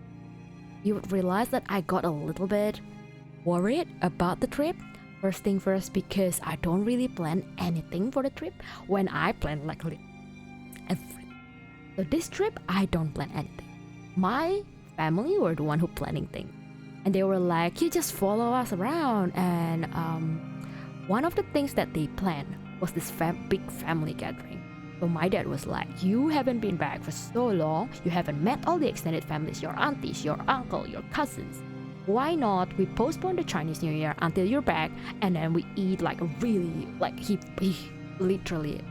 you would realize that I got a little bit worried about the trip. First thing first, because I don't really plan anything for the trip. When I plan like everything. So this trip, I don't plan anything. My family were the one who planning things, and they were like, you just follow us around. And one of the things that they planned was this big family gathering. So my dad was like, you haven't been back for so long, you haven't met all the extended families, your aunties, your uncle, your cousins. Why not we postpone the Chinese New Year until you're back, and then we eat like a really, like he literally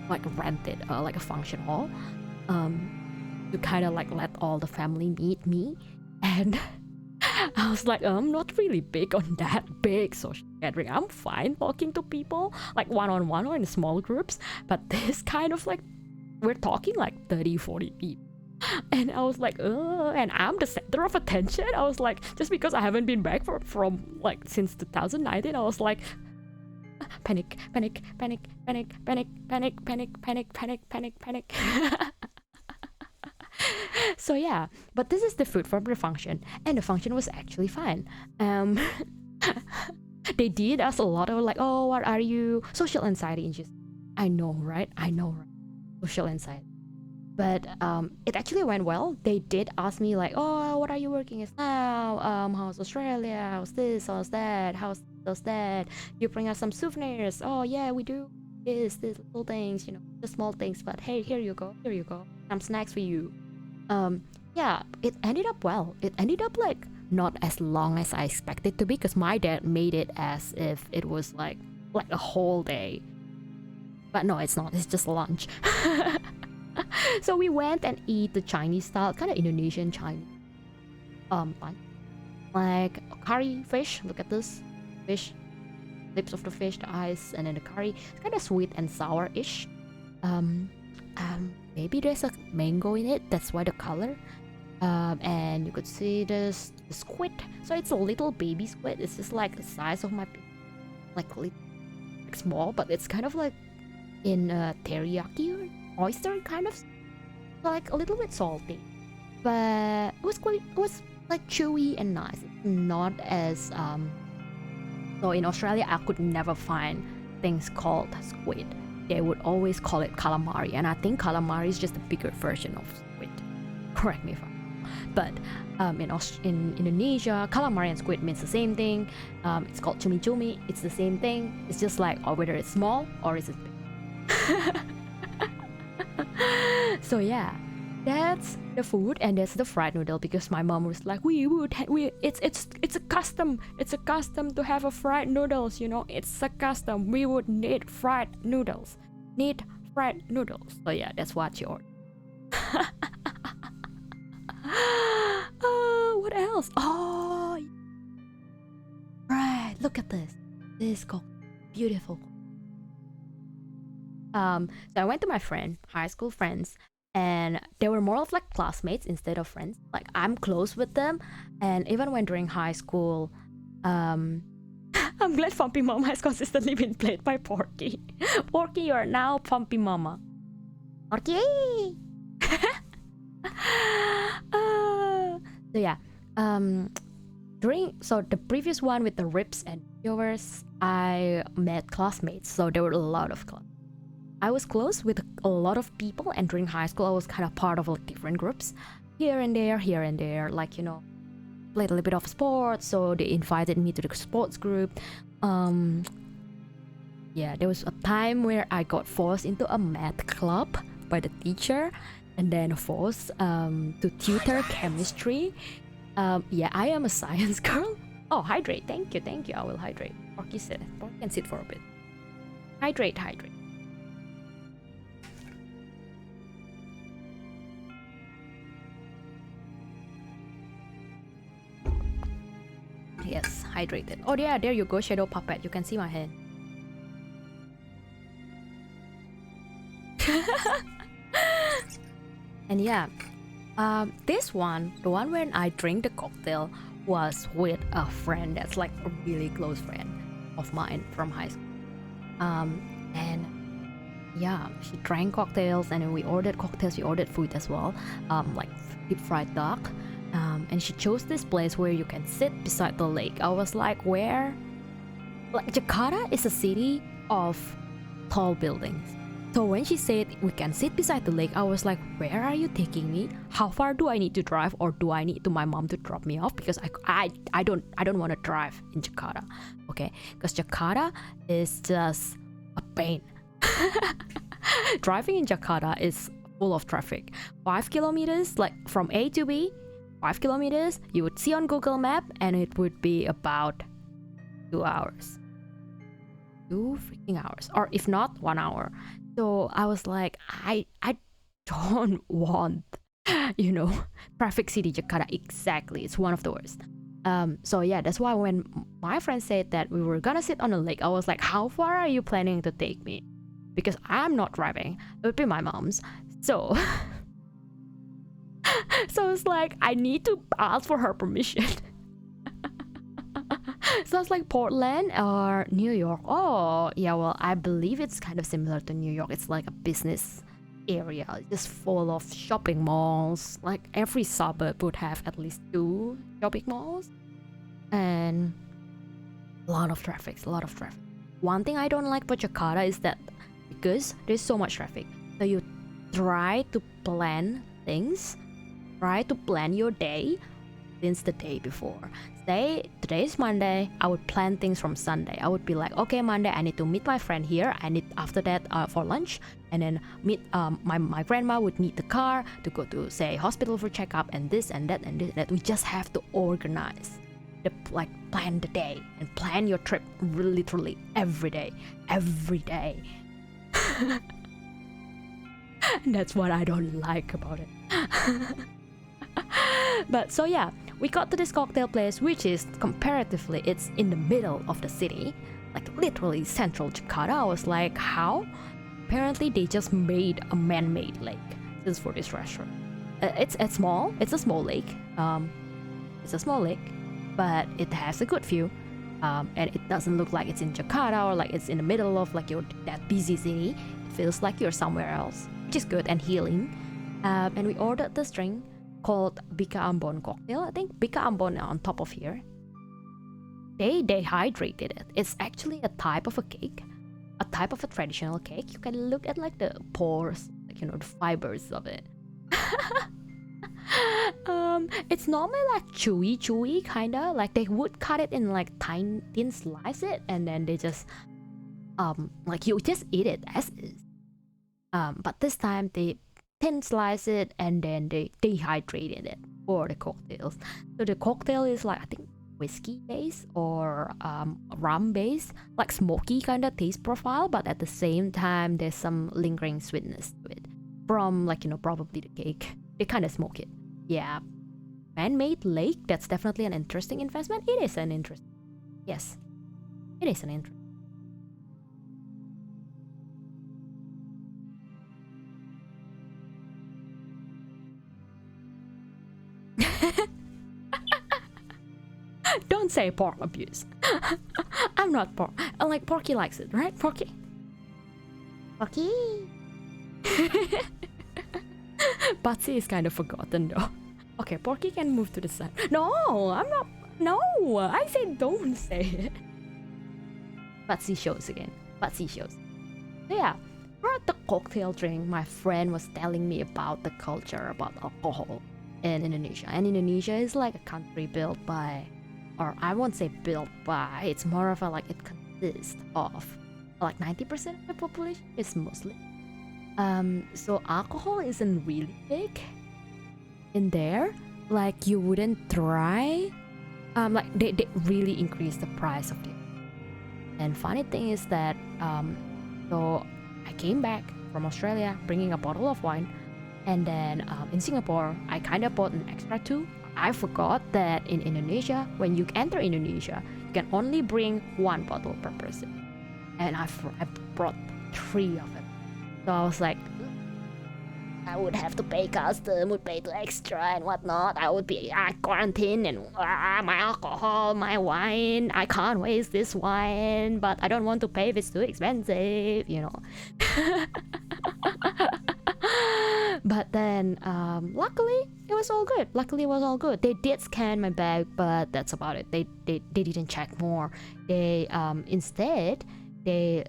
like rented like a function hall to kind of like let all the family meet me. And I was like, I'm not really big on that big social gathering. I'm fine talking to people like one-on-one or in small groups, but this kind of like, we're talking like 30-40 people. And I was like, and I'm the center of attention. I was like, just because I haven't been back from like since 2019, I was like, panic. So yeah, but this is the food from the function, and the function was actually fine. They did ask a lot of like, oh, what are you, social anxiety, and just I know right, social anxiety. But it actually went well. They did ask me like, oh, what are you working as now? How's Australia? How's this? How's that? How's that? You bring us some souvenirs. Oh yeah, we do these little things, you know, the small things. But hey, here you go. Some snacks for you. Yeah, it ended up well. It ended up like not as long as I expected to be, because my dad made it as if it was like a whole day. But no, it's not. It's just lunch. So we went and eat the Chinese style, kind of Indonesian Chinese. Like curry fish. Look at this fish, lips of the fish, the eyes, and then the curry. It's kind of sweet and sour-ish. Maybe there's a mango in it. That's why the color. And you could see the squid. So it's a little baby squid. It's just like the size of my, like small, but it's kind of like in teriyaki or oyster kind of, like a little bit salty. But it was like chewy and nice. It's not as so in Australia I could never find things called squid. They would always call it calamari, and I think calamari is just a bigger version of squid. Correct me if I'm wrong. But in Indonesia, calamari and squid means the same thing. It's called cumi cumi. It's the same thing. It's just like, or whether it's small or is it big. So yeah, that's the food, and that's the fried noodle, because my mom was like, it's a custom to have a fried noodles, it's a custom, we would need fried noodles. So yeah, that's what she ordered. What else? Oh, right, look at this cocktail, beautiful. So I went to my high school friends, and they were more of like classmates instead of friends. Like, I'm close with them, and even when during high school, I'm glad Fumpy Mama has consistently been played by Porky. Porky, you are now Fumpy Mama. Porky! So yeah, so the previous one with the rips and viewers, I met classmates, so there were a lot of classmates. I was close with a lot of people, and during high school I was kind of part of like different groups, here and there, like, played a little bit of sports, so they invited me to the sports group. Yeah, there was a time where I got forced into a math club by the teacher, and then forced to tutor chemistry. Yeah, I am a science girl. Oh, hydrate, thank you, I will hydrate. Porky can sit for a bit. Hydrate. Yes, hydrated. Oh yeah, there you go, Shadow Puppet. You can see my hand. And yeah, this one, the one when I drink the cocktail, was with a friend that's like a really close friend of mine from high school. And yeah, she drank cocktails, and then we ordered cocktails. We ordered food as well, like deep fried duck. And she chose this place where you can sit beside the lake. I was like, where? Like, Jakarta is a city of tall buildings. So when she said we can sit beside the lake, I was like, where are you taking me? How far do I need to drive, or do I need my mom to drop me off? Because I don't want to drive in Jakarta, okay? Because Jakarta is just a pain. Driving in Jakarta is full of traffic. 5 kilometers, like from A to B, 5 kilometers, you would see on Google Map, and it would be about 2 hours. 2 freaking hours. Or if not, 1 hour. So I was like, I don't want, traffic city Jakarta. Exactly. It's one of the worst. So yeah, that's why when my friend said that we were gonna sit on a lake, I was like, how far are you planning to take me? Because I'm not driving. It would be my mom's. So... So it's like, I need to ask for her permission. So it's like Portland or New York. Oh, yeah, well, I believe it's kind of similar to New York. It's like a business area, just full of shopping malls. Like, every suburb would have at least 2 shopping malls. And a lot of traffic. One thing I don't like about Jakarta is that because there's so much traffic, so you try to plan things. Try to plan your day since the day before. Say today is Monday, I would plan things from Sunday. I would be like, okay, Monday I need to meet my friend here. I need after that for lunch, and then meet my grandma would need the car to go to, say, hospital for checkup, and this and that and this and that. We just have to organize, plan the day and plan your trip literally every day. And that's what I don't like about it. But so yeah, we got to this cocktail place, which is comparatively, it's in the middle of the city, like literally central Jakarta. I was like, how? Apparently they just made a man-made lake just for this restaurant. It's a small lake. It's a small lake, but it has a good view. And it doesn't look like it's in Jakarta or like it's in the middle of like that busy city. It feels like you're somewhere else, which is good and healing. And we ordered this drink called Bika Ambon cocktail. I think Bika Ambon on top of here. They dehydrated it. It's actually a type of a cake, a type of a traditional cake. You can look at like the pores, like the fibers of it. It's normally like chewy kinda. Like they would cut it in like thin slices, and then they just like you just eat it as is. But this time they thin slice it and then they dehydrated it for the cocktails. So the cocktail is like I think whiskey base or rum base, like smoky kind of taste profile, but at the same time there's some lingering sweetness to it from like probably the cake. They kind of smoke it. Yeah, man-made lake. That's definitely an interesting investment. It is an interest. Yes, it is an interest. Don't say pork abuse. I'm not pork. Like Porky likes it, right? Porky. Porky. Patsy is kind of forgotten though. Okay, Porky can move to the side. No, I'm not. No, I said don't say it. Patsy shows again. Patsy shows. So yeah, for the cocktail drink, my friend was telling me about the culture about alcohol in Indonesia. And Indonesia is like a country built by, or I won't say built by, it's more of a like it consists of like 90% of the population is Muslim. So alcohol isn't really big in there. Like you wouldn't try. Like they really increase the price of it. And funny thing is that so I came back from Australia bringing a bottle of wine, and then in Singapore I kind of bought an extra two. I forgot that in Indonesia, when you enter Indonesia, you can only bring one bottle per person, and I brought 3 of them. So I was like, I would have to pay custom, would pay the extra and whatnot. I would be quarantined and my alcohol, my wine. I can't waste this wine, but I don't want to pay if it's too expensive, But then, luckily, it was all good. They did scan my bag, but that's about it. They didn't check more. They instead they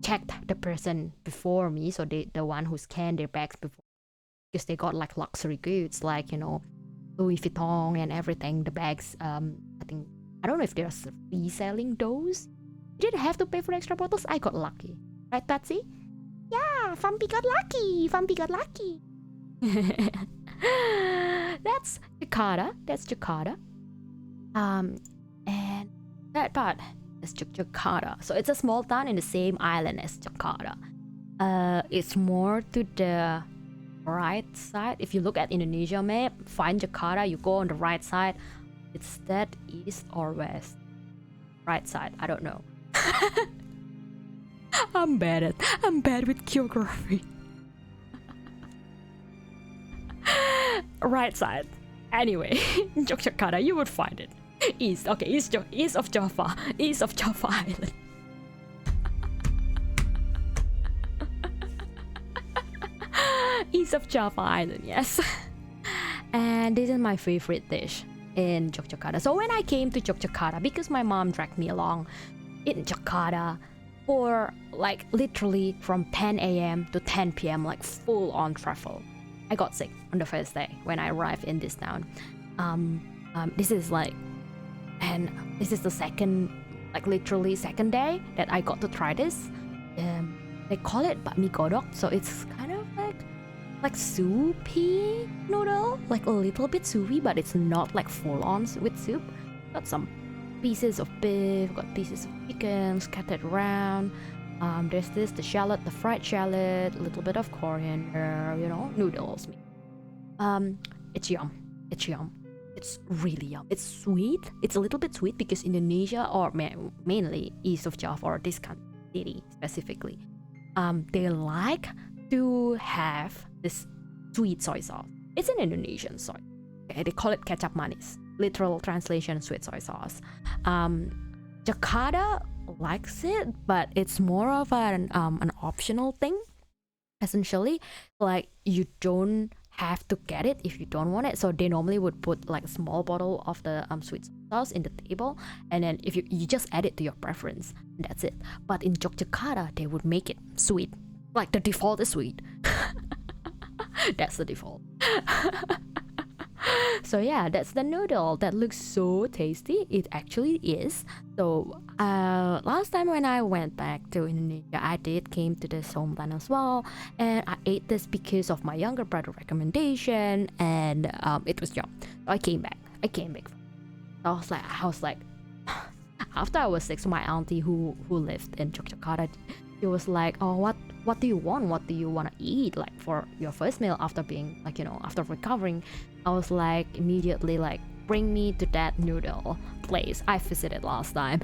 checked the person before me, so the one who scanned their bags before, because they got like luxury goods, like Louis Vuitton and everything. The bags, I don't know if they're reselling those. You didn't have to pay for extra bottles. I got lucky, right, Patsy? Yeah, Vampy got lucky. That's Jakarta. And that part is Jakarta. So it's a small town in the same island as Jakarta. It's more to the right side. If you look at Indonesia map, find Jakarta, you go on the right side. It's that east or west? Right side, I don't know. I'm bad with geography. Right side. Anyway, Jakarta, you would find it. East of Java Island. East of Java Island, yes. And this is my favorite dish in Yogyakarta. So when I came to Yogyakarta, because my mom dragged me along in Jakarta for like literally from 10 a.m. to 10 p.m. like full on travel, I got sick on the first day when I arrived in this town. This is the second, like literally second day that I got to try this. They call it bakmi godok, so it's kind of like soupy noodle, like a little bit soupy, but it's not like full on with soup. Got some pieces of beef, got pieces of chicken scattered around. There's the shallot, the fried shallot, a little bit of coriander, noodles. It's yum. It's really yum. It's sweet. It's a little bit sweet because Indonesia, or mainly east of Java or this city specifically, they like to have this sweet soy sauce. It's an Indonesian soy. Okay, they call it kecap manis. Literal translation, sweet soy sauce. Jakarta likes it, but it's more of an optional thing. Essentially, like you don't have to get it if you don't want it. So they normally would put like a small bottle of the sweet sauce in the table, and then if you just add it to your preference, and that's it. But in Yogyakarta, they would make it sweet. Like the default is sweet. That's the default. So yeah, that's the noodle that looks so tasty. It actually is. So last time when I went back to Indonesia, I did came to this homeland as well, and I ate this because of my younger brother recommendation, and it was yum. So I came back. I was like, after I was 6, my auntie who lived in Yogyakarta, she was like, oh, what do you want? What do you want to eat like for your first meal after being like, after recovering? I was like immediately like, bring me to that noodle place I visited last time.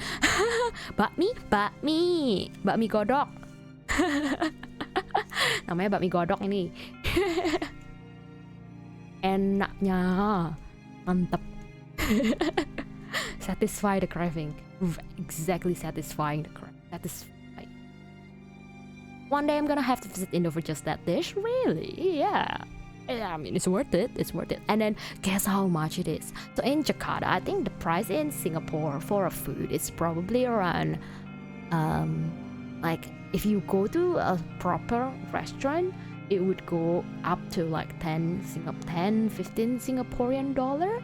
bakmi godok. Namanya bakmi godok ini. Enaknya, mantap. Satisfy the craving. Exactly, satisfying the craving. Satisfying. One day I'm gonna have to visit Indo for just that dish. Really? Yeah. I mean, it's worth it. It's worth it. And then guess how much it is. So in Jakarta, I think the price in Singapore for a food is probably around, like if you go to a proper restaurant, it would go up to like 10, 15 Singaporean dollar.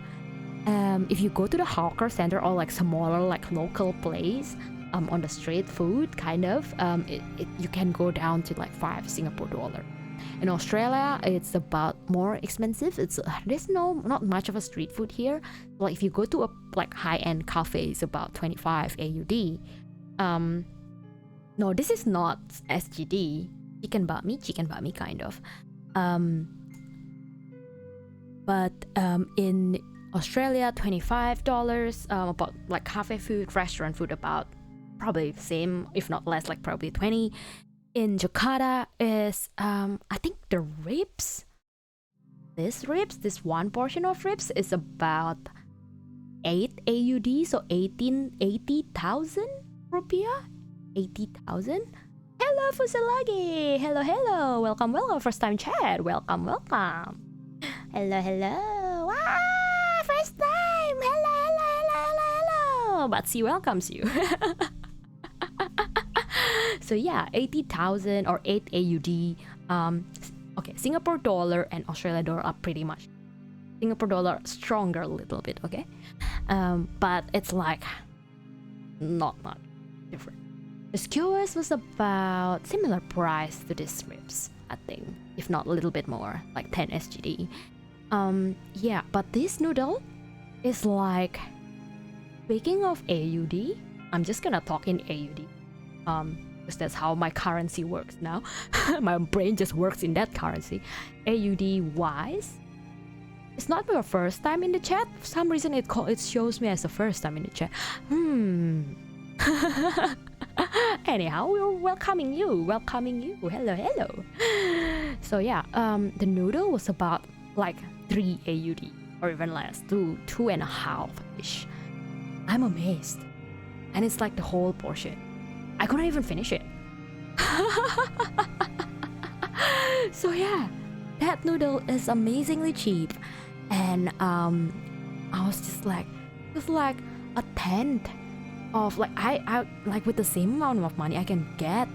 If you go to the hawker center or like smaller like local place, on the street food kind of, you can go down to like 5 Singapore dollar. In Australia, it's about more expensive. There's not much of a street food here. Like if you go to a like high-end cafe, it's about 25 AUD. No, this is not SGD. Chicken bami kind of. But in Australia, $25. About like cafe food, restaurant food, about probably same, if not less, like probably 20. In Jakarta is I think the ribs. This one portion of ribs is about 8 AUD, so 80,000 rupiah. 80,000. Hello Fusilagi. Hello. Welcome. First time chat. Welcome. Hello. Wow, first time. Hello. Batsy welcomes you. So yeah, 80,000 or 8 AUD. Okay, Singapore dollar and Australia dollar are pretty much. Singapore dollar stronger a little bit, okay? But it's like not much different. The skewers was about similar price to these ribs, I think, if not a little bit more, like 10 SGD. Yeah, but this noodle is like, speaking of AUD, I'm just gonna talk in AUD. Because that's how my currency works now. My brain just works in that currency. AUD wise, it's not your first time in the chat. For some reason it shows me as the first time in the chat. Anyhow, we're welcoming you. Hello. So yeah, the noodle was about like 3 AUD or even less, 2.5 ish. I'm amazed, and it's like the whole portion. I couldn't even finish it. So yeah, that noodle is amazingly cheap, and I was just like, it was like a tenth of like I like with the same amount of money I can get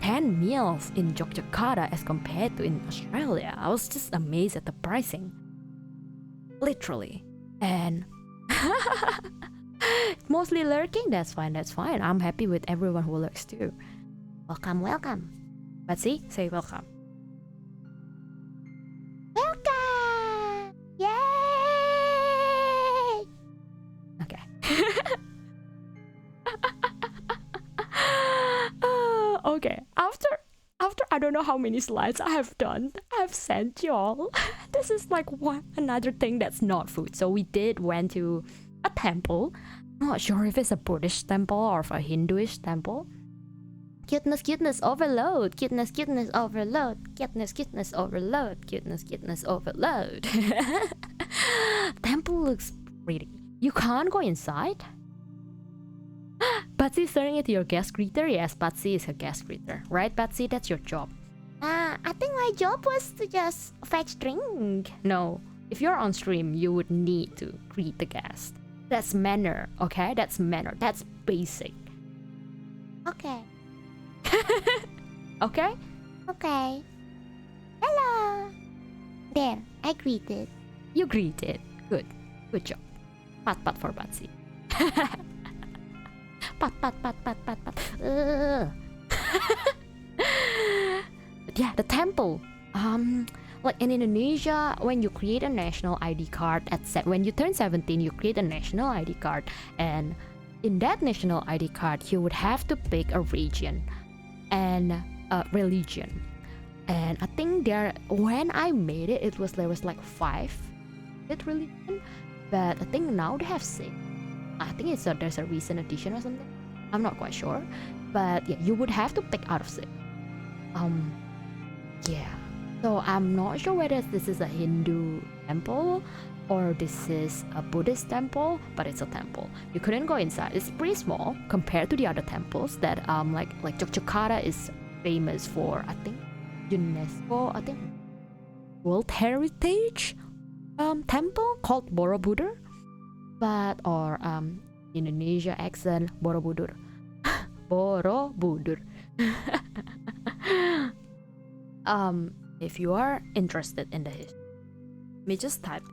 10 meals in Yogyakarta as compared to in Australia. I was just amazed at the pricing, literally, and. Mostly lurking, that's fine. I'm happy with everyone who lurks too. Welcome. Betsy, say welcome. Welcome! Yay! Okay. Okay. After I don't know how many slides I have done, I've sent y'all. This is like another thing that's not food. So we went to a temple. I'm not sure if it's a Buddhist temple or if a Hinduish temple. Cuteness overload. Cuteness overload. Temple looks pretty. You can't go inside. Patsy staring at your guest greeter. Yes, Patsy is a guest greeter, right? Patsy, that's your job. I think my job was to just fetch drink. No, if you're on stream, you would need to greet the guest. That's manner, okay? That's manner. That's basic. Okay. Okay? Okay. Hello. There, I greeted. You agreed it. Good. Good job. Pat for Patsy. Pat. But yeah, the temple. Like in Indonesia, when you create a national ID card when you turn 17, you create a national ID card, and in that national ID card, you would have to pick a region and a religion. And I think when I made it, there was like 5 religion, but I think now they have 6. I think there's a recent addition or something. I'm not quite sure, but yeah, you would have to pick out of 6. Yeah. So I'm not sure whether this is a Hindu temple or this is a Buddhist temple, but it's a temple. You couldn't go inside. It's pretty small compared to the other temples that like Yogyakarta is famous for, I think, UNESCO, I think, World Heritage temple called Borobudur, or Indonesia accent Borobudur. Borobudur. If you are interested in the history, let me just type.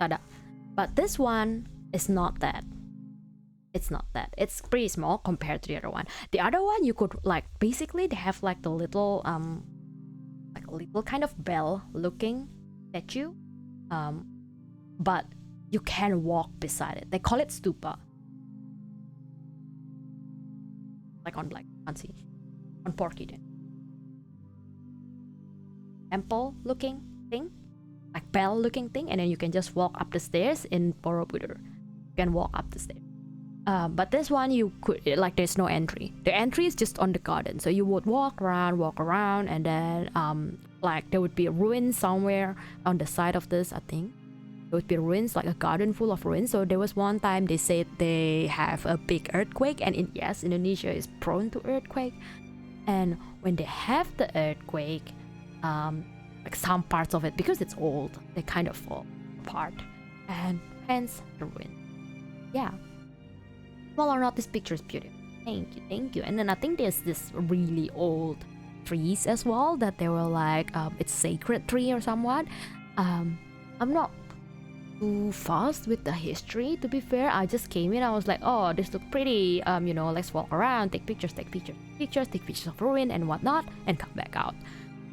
Tada. But this one is not that. It's not that. It's pretty small compared to the other one. The other one, you could basically they have like the little like a little kind of bell looking statue, but you can walk beside it. They call it stupa. On Porky then. Temple looking thing, like bell looking thing, and then you can just walk up the stairs in Borobudur. You can walk up the stairs. But this one you could there's no entry. The entry is just on the garden, so you would walk around, and then there would be a ruin somewhere on the side of this. I think there would be ruins, like a garden full of ruins. So there was one time they said they have a big earthquake, and Indonesia is prone to earthquake. And when they have the earthquake, some parts of it, because it's old, they kind of fall apart, and hence the ruin. Yeah. Well or not, this picture is beautiful. Thank you. And then I think there's this really old trees as well that they were it's sacred tree or somewhat. I'm not too fast with the history, to be fair. I just came in, I was like, oh, this looks pretty, let's walk around, take pictures of ruin and whatnot, and come back out.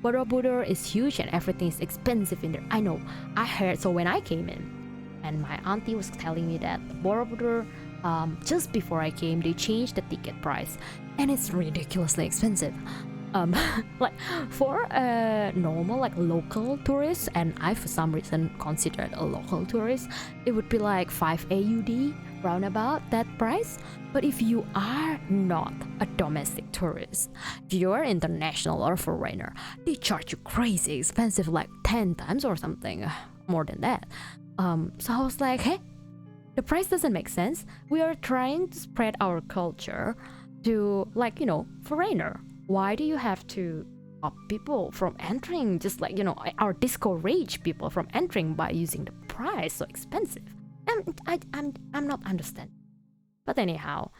Borobudur is huge and everything is expensive in there. I know, I heard. So when I came in, and my auntie was telling me that Borobudur, just before I came, they changed the ticket price, and it's ridiculously expensive. For a normal local tourist, and I for some reason considered a local tourist, it would be like 5 AUD, roundabout that price. But if you are not a domestic tourist, if you're international or foreigner, they charge you crazy expensive, like 10 times or something, more than that. So I was like, hey, the price doesn't make sense. We are trying to spread our culture to foreigner. Why do you have to stop people from entering, just our discourage people from entering by using the price so expensive? I'm not understanding. But anyhow,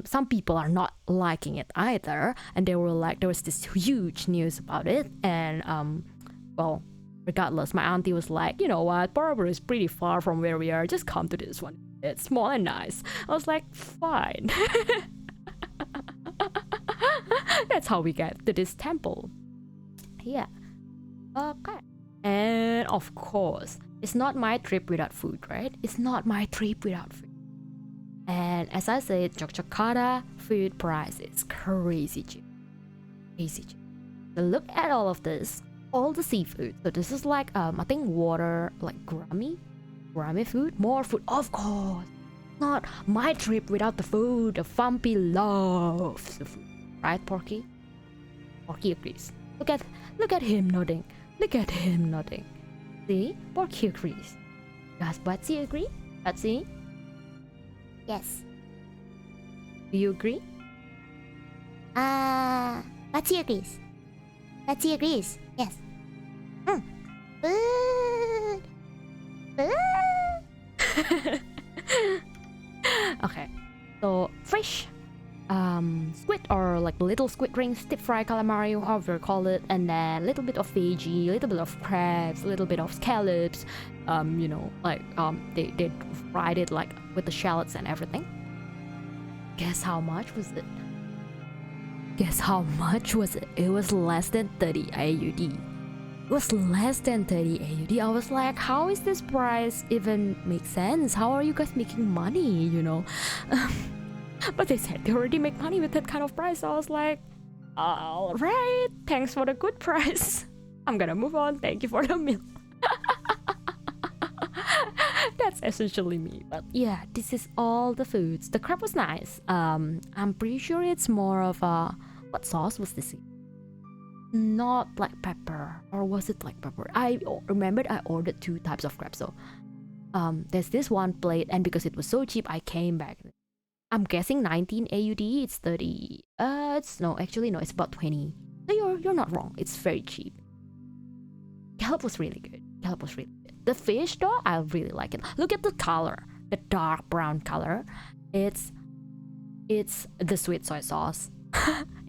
some people are not liking it either, and they were there was this huge news about it, and regardless, my auntie was like, you know what, Borobudur is pretty far from where we are, just come to this one. It's small and nice. I was like, fine. That's how we get to this temple. Yeah. Okay. And of course, it's not my trip without food, right? It's not my trip without food. And as I said, Yogyakarta food price is crazy cheap. Crazy cheap. So look at all of this. All the seafood. So this is I think water, grammy food, more food, of course. Not my trip without the food. The VAMPI loves the food, right, Porky? Porky agrees. Look at him nodding. Look at him nodding. See, Porky agrees. Does Patsy agree? Patsy? Yes. Do you agree? Patsy agrees. Patsy agrees. Yes. Okay, so fish. squid or like little squid rings, deep fried calamari, however you call it, and then a little bit of veggie, a little bit of crabs, a little bit of scallops. They fried it like with the shallots and everything. Guess how much was it? Guess how much was it? It was less than 30 AUD. It was less than 30 AUD. I was like, how is this price even make sense? How are you guys making money, you know? But they said they already make money with that kind of price. So I was like, alright, thanks for the good price. I'm gonna move on. Thank you for the meal. That's essentially me. But yeah, this is all the foods. The crab was nice. I'm pretty sure it's more of a... What sauce was this? Not black pepper. Or was it black pepper? I remembered I ordered 2 types of crab. So there's this one plate. And because it was so cheap, I came back. I'm guessing 19 AUD. It's 30. It's about 20. So you're not wrong. It's very cheap. Scallop was really good. The fish though, I really like it. Look at the color, the dark brown color. It's the sweet soy sauce.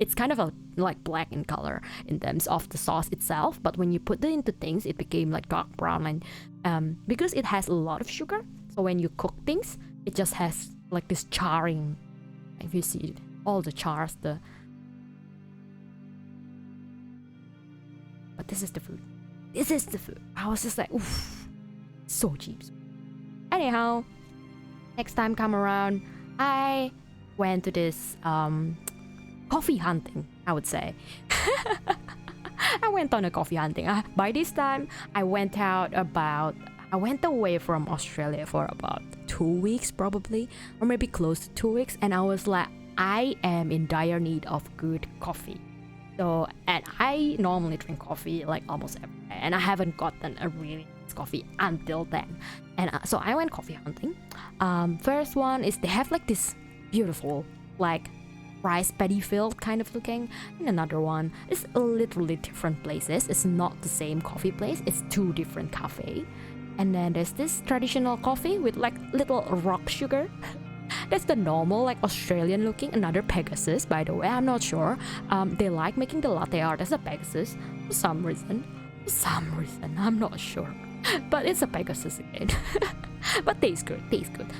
It's kind of like black in color in terms of the sauce itself, but when you put it into things, it became like dark brown. And because it has a lot of sugar, so when you cook things, it just has like this charring. If you see it, all the chars, but this is the food. I was just like, oof, so cheap. Anyhow, next time come around, I went to this coffee hunting, I would say. I went on a coffee hunting. By this time, I went away from Australia for about 2 weeks probably, or maybe close to 2 weeks, and I was like, I am in dire need of good coffee. So, and I normally drink coffee like almost every day, and I haven't gotten a really nice coffee until then. And so I went coffee hunting. First one is they have like this beautiful like rice paddy field kind of looking, and another one is literally different places. It's not the same coffee place. It's 2 different cafe. And then there's this traditional coffee with like little rock sugar. That's the normal, like Australian looking. Another Pegasus, by the way. I'm not sure. They like making the latte art as a Pegasus for some reason. I'm not sure. But it's a Pegasus again. But tastes good.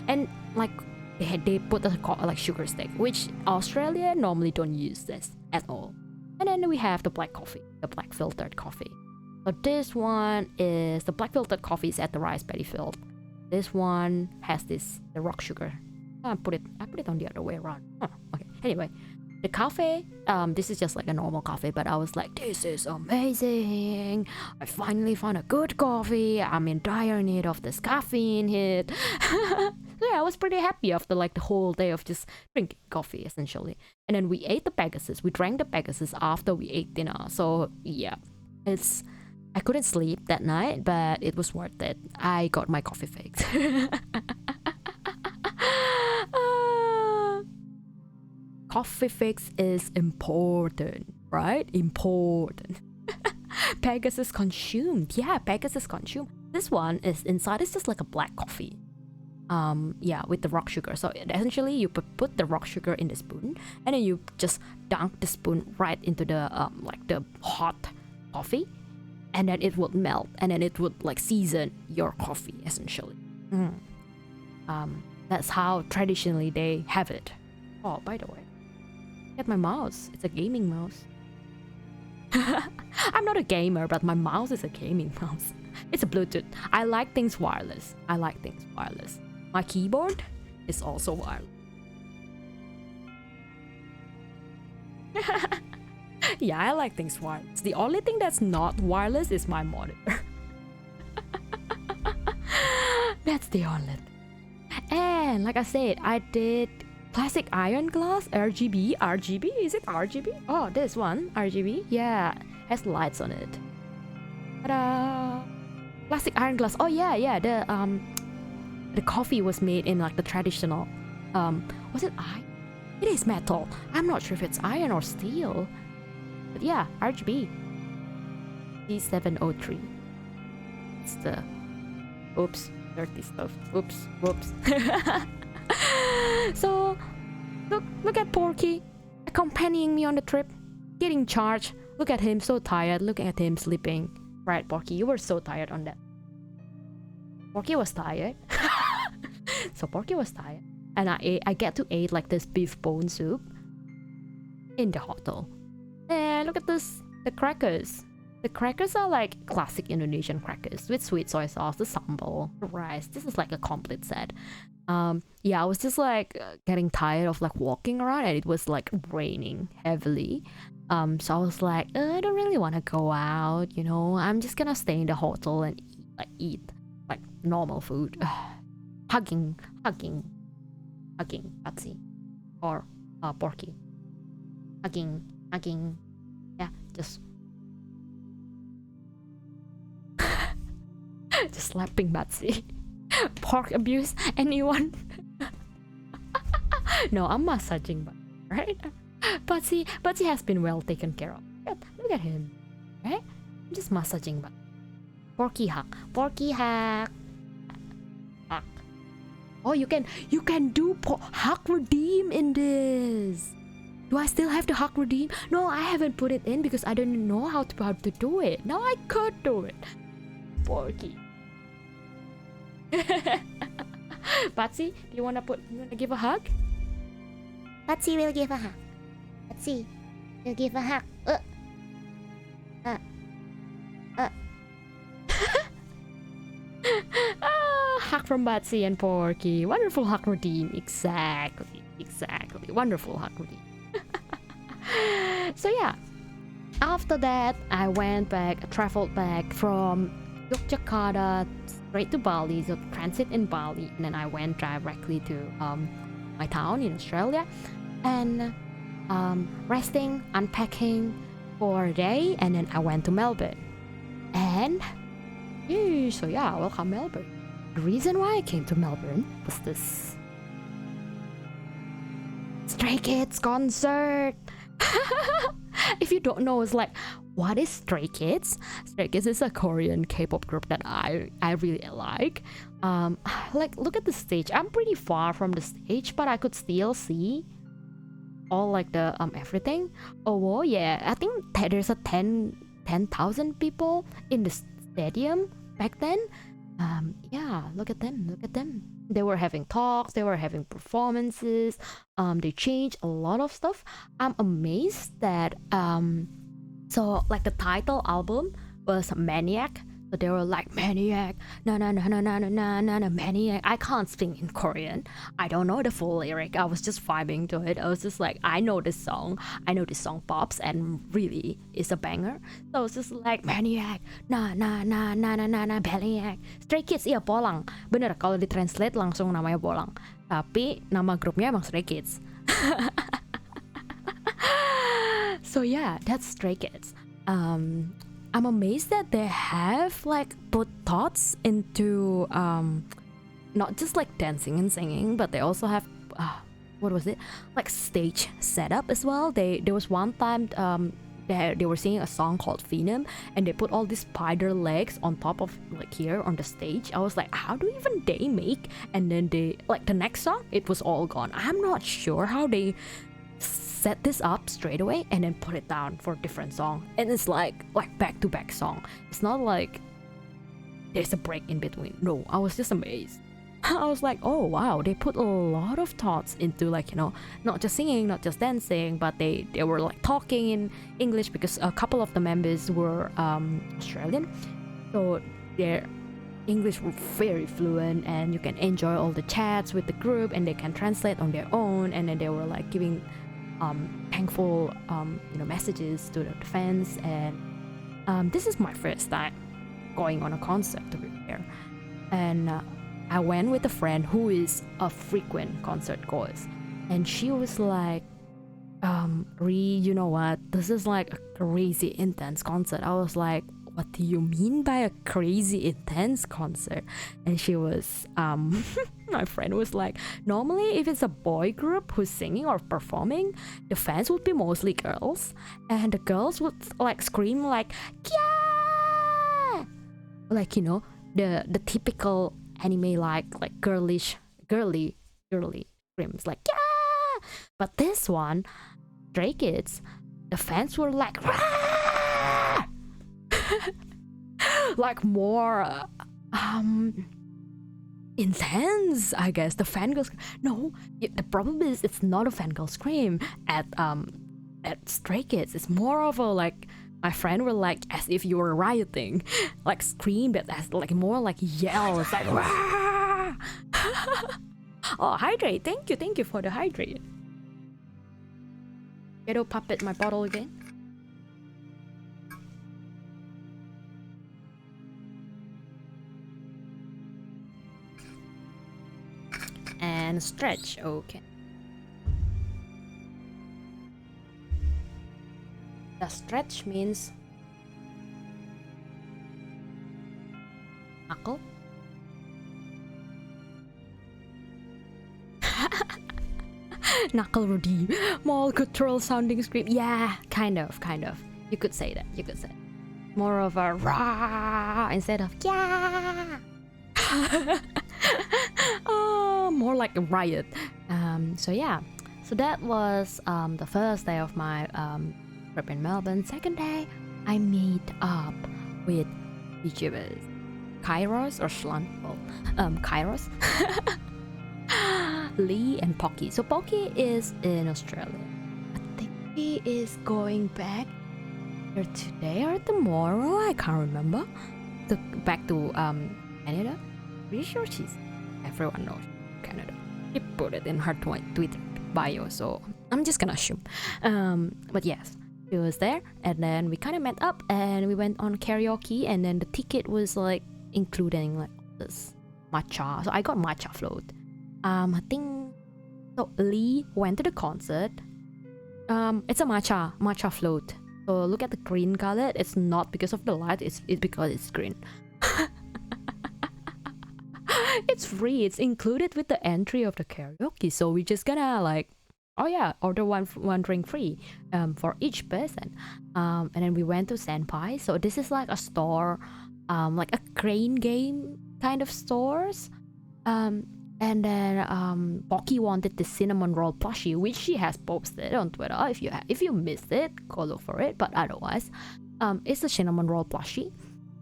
And like they put like sugar stick, which Australia normally don't use this at all. And then we have the black coffee, the black filtered coffee. So this one is the black filtered coffee is at the rice paddy field. This one has the rock sugar. I put it on the other way around. Okay. Anyway, the cafe, this is just like a normal coffee, but I was like, this is amazing. I finally found a good coffee. I'm in dire need of this caffeine hit. So yeah, I was pretty happy after like the whole day of just drinking coffee essentially. And then we ate the Pegasus. We drank the Pegasus after we ate dinner. So yeah, I couldn't sleep that night, but it was worth it. I got my coffee fixed. Coffee fix is important, right? Important. Pegasus consumed. Yeah, Pegasus consumed. This one is inside. It's just like a black coffee. With the rock sugar. So essentially, you put the rock sugar in the spoon, and then you just dunk the spoon right into the the hot coffee, and then it would melt, and then it would like season your coffee essentially. That's how traditionally they have it. Oh, by the way, look at my mouse. It's a gaming mouse. I'm not a gamer, but my mouse is a gaming mouse. It's a Bluetooth. I like things wireless. My keyboard is also wireless. Yeah, I like things wireless. The only thing that's not wireless is my monitor. That's the only thing. And like I said, I did plastic iron glass, RGB. Is it RGB? Oh, this one, RGB. Yeah, has lights on it. Ta-da! Plastic iron glass. Oh yeah. The coffee was made in like the traditional. Was it iron? It is metal. I'm not sure if it's iron or steel. But yeah, RGB. D703. It's the. Oops, dirty stuff. Oops. So Look at Porky, accompanying me on the trip, getting charged. Look at him, so tired. Look at him sleeping. Right, Porky, you were so tired on that. Porky was tired. So Porky was tired, and I get to eat like this beef bone soup in the hotel. And look at this, the crackers. The crackers are like classic Indonesian crackers with sweet soy sauce, the sambal, the rice. This is like a complete set. Yeah, I was just like getting tired of like walking around, and it was like raining heavily. So I was like, I don't really want to go out, you know. I'm just gonna stay in the hotel and eat like normal food. hugging Patsy or Porky. Hugging. Yeah, just just slapping Patsy. Pork abuse anyone? No, I'm massaging, right? Patsy has been well taken care of. Look at him, right? I'm just massaging, but Porky hug. Oh, you can do hug redeem in this. Do I still have to hug redeem? No, I haven't put it in because I don't know how to do it. Now I could do it. Porky. Patsy, do you wanna give a hug? Patsy will give a hug. Patsy will give a hug. Hug from Patsy and Porky. Wonderful hug redeem. Exactly. Wonderful hug redeem. So yeah, after that I traveled back from Yogyakarta straight to Bali, so transit in Bali, and then I went directly to my town in Australia, and resting, unpacking for a day, and then I went to Melbourne. And so yeah, welcome Melbourne. The reason why I came to Melbourne was this Stray Kids concert. If you don't know, it's like, what is Stray Kids? Stray Kids is a Korean K-pop group that I really like. Like, look at the stage. I'm pretty far from the stage, but I could still see all like the everything. Oh yeah, I think there's a 10,000 people in the stadium back then. Yeah, look at them. They were having talks, they were having performances. They changed a lot of stuff. I'm amazed that so like the title album was Maniac. So they were like, Maniac, na na na na na na na na Maniac. I can't sing in Korean. I don't know the full lyric. I was just vibing to it. I was just like, I know this song pops and really is a banger. So I was just like, Maniac, na na na na na na na Maniac. Stray Kids, iya Bolang. Bener, kalau ditranslate langsung namanya Bolang. Tapi nama grupnya emang Stray Kids. So yeah, that's Stray Kids. I'm amazed that they have like put thoughts into not just like dancing and singing, but they also have what was it, like stage setup as well. There was one time they were singing a song called Venom, and they put all these spider legs on top of like here on the stage. I was like, how do even they make? And then they like the next song, it was all gone. I'm not sure how they set this up straight away and then put it down for a different song, and it's like back-to-back song. It's not like there's a break in between. No, I was just amazed. I was like, oh wow, they put a lot of thoughts into, like, you know, not just singing, not just dancing, but they were like talking in English because a couple of the members were Australian, so their English were very fluent, and you can enjoy all the chats with the group, and they can translate on their own. And then they were like giving thankful messages to the fans. And this is my first time going on a concert, to be fair, and I went with a friend who is a frequent concert goer, and she was like, you know what, this is like a crazy intense concert. I was like, what do you mean by a crazy intense concert? And she was my friend was like, normally if it's a boy group who's singing or performing, the fans would be mostly girls, and the girls would like scream like Kya! Like, you know, the typical anime like girly screams like Kya! But this one, Stray Kids, the fans were like, like more intense, I guess. The fangirls. No, the problem is it's not a fangirl scream at Stray Kids. It's more of a like. My friend were like as if you were rioting, like scream, but as like more like yell. It's like, Wah! Oh, hydrate! Thank you for the hydrate. Ghetto puppet my bottle again. And stretch, okay. The stretch means knuckle. Knuckle redeem. More cultural sounding scream. Yeah, kind of. You could say that. More of a rah instead of yeah. Oh, more like a riot. So yeah. So that was the first day of my trip in Melbourne. Second day, I meet up with Vtubers. Kairos or Shlan? Well, Kairos. Lee and Pocky. So Pocky is in Australia. I think he is going back either today or tomorrow. I can't remember. Back to Canada. Pretty sure everyone knows Canada. She put it in her Twitter bio, so I'm just gonna assume. But yes, he was there, and then we kind of met up, and we went on karaoke, and then the ticket was like including like this matcha. So I got matcha float. I think so. Lee went to the concert. It's a matcha float. So look at the green color. It's not because of the light. It's because it's green. It's free. It's included with the entry of the karaoke. So we just gonna like, oh yeah, order one drink free for each person. And then we went to Senpai. So this is like a store, like a crane game kind of stores. And then Pocky wanted the cinnamon roll plushie, which she has posted on Twitter. If you missed it, go look for it. But otherwise, it's a cinnamon roll plushie.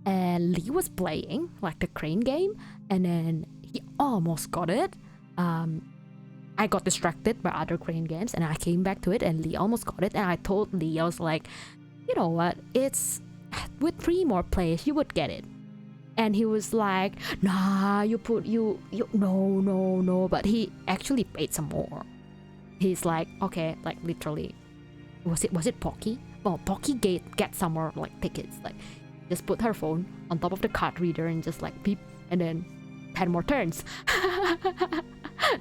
And Lee was playing like the crane game, and then he almost got it. I got distracted by other crane games, and I came back to it, and Lee almost got it. And I told Lee, I was like, you know what? It's with 3 more plays, you would get it. And he was like, nah, no. But he actually paid some more. He's like, okay, like literally, was it Pocky? Well, Pocky get some more like tickets. Like, just put her phone on top of the card reader and just like beep, and then 10 more turns.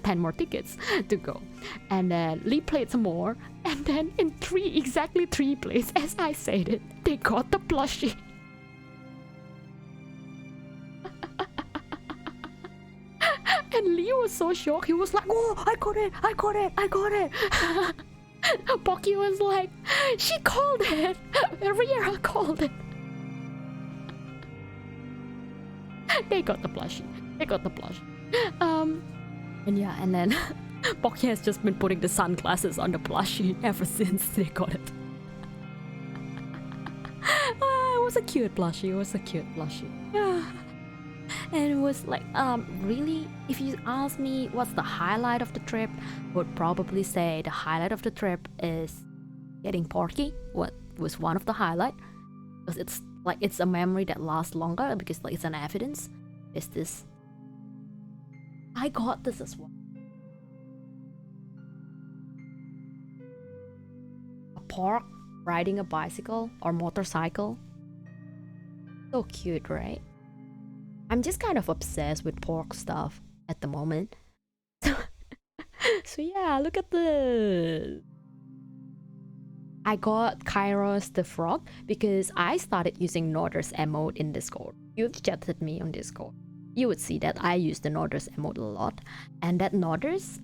10 more tickets to go. And then Lee played some more, and then in exactly 3 plays, as I said it, they got the plushie. And Lee was so shocked. He was like, oh, I got it. Pocky was like, she called it. Riera called it. They got the plushie. And yeah, and then Pocky has just been putting the sunglasses on the plushie ever since they got it. It was a cute plushie. And it was like, really, if you ask me what's the highlight of the trip, I would probably say the highlight of the trip is getting Porky. What was one of the highlight, because it's a memory that lasts longer, because like it's an evidence. Is this? I got this as well. A pork riding a bicycle or motorcycle. So cute, right? I'm just kind of obsessed with pork stuff at the moment. So yeah, look at this. I got Kairos the frog because I started using Norders emote in Discord. You've chatted me on Discord. You would see that I use the Norders emote a lot. And that Norders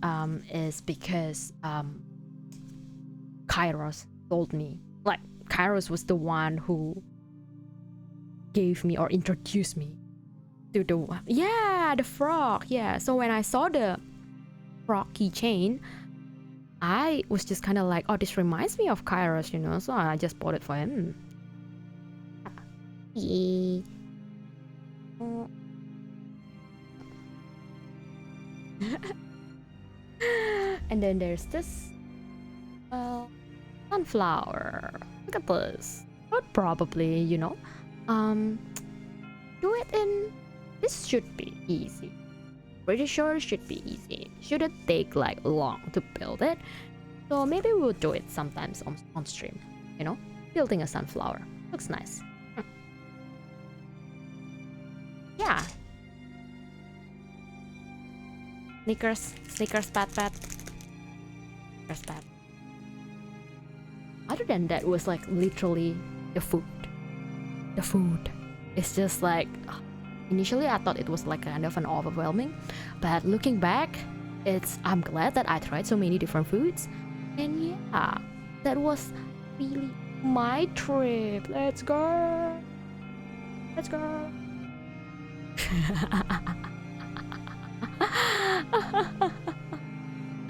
is because Kairos told me. Like, Kairos was the one who gave me or introduced me to the frog. Yeah, so when I saw the frog keychain, I was just kind of like, oh, this reminds me of Kairos, you know, so I just bought it for him. Yeah. And then there's this sunflower. Look at this. But probably, you know, do it in. This should be easy. Pretty sure it should be easy. Shouldn't take like long to build it. So maybe we'll do it sometimes on stream. You know, building a sunflower looks nice. Yeah. Snickers, pat. Snickers, pat. Other than that, it was like literally the food. The food. It's just like, initially I thought it was like kind of an overwhelming, but looking back, I'm glad that I tried so many different foods. And yeah, that was really my trip. Let's go.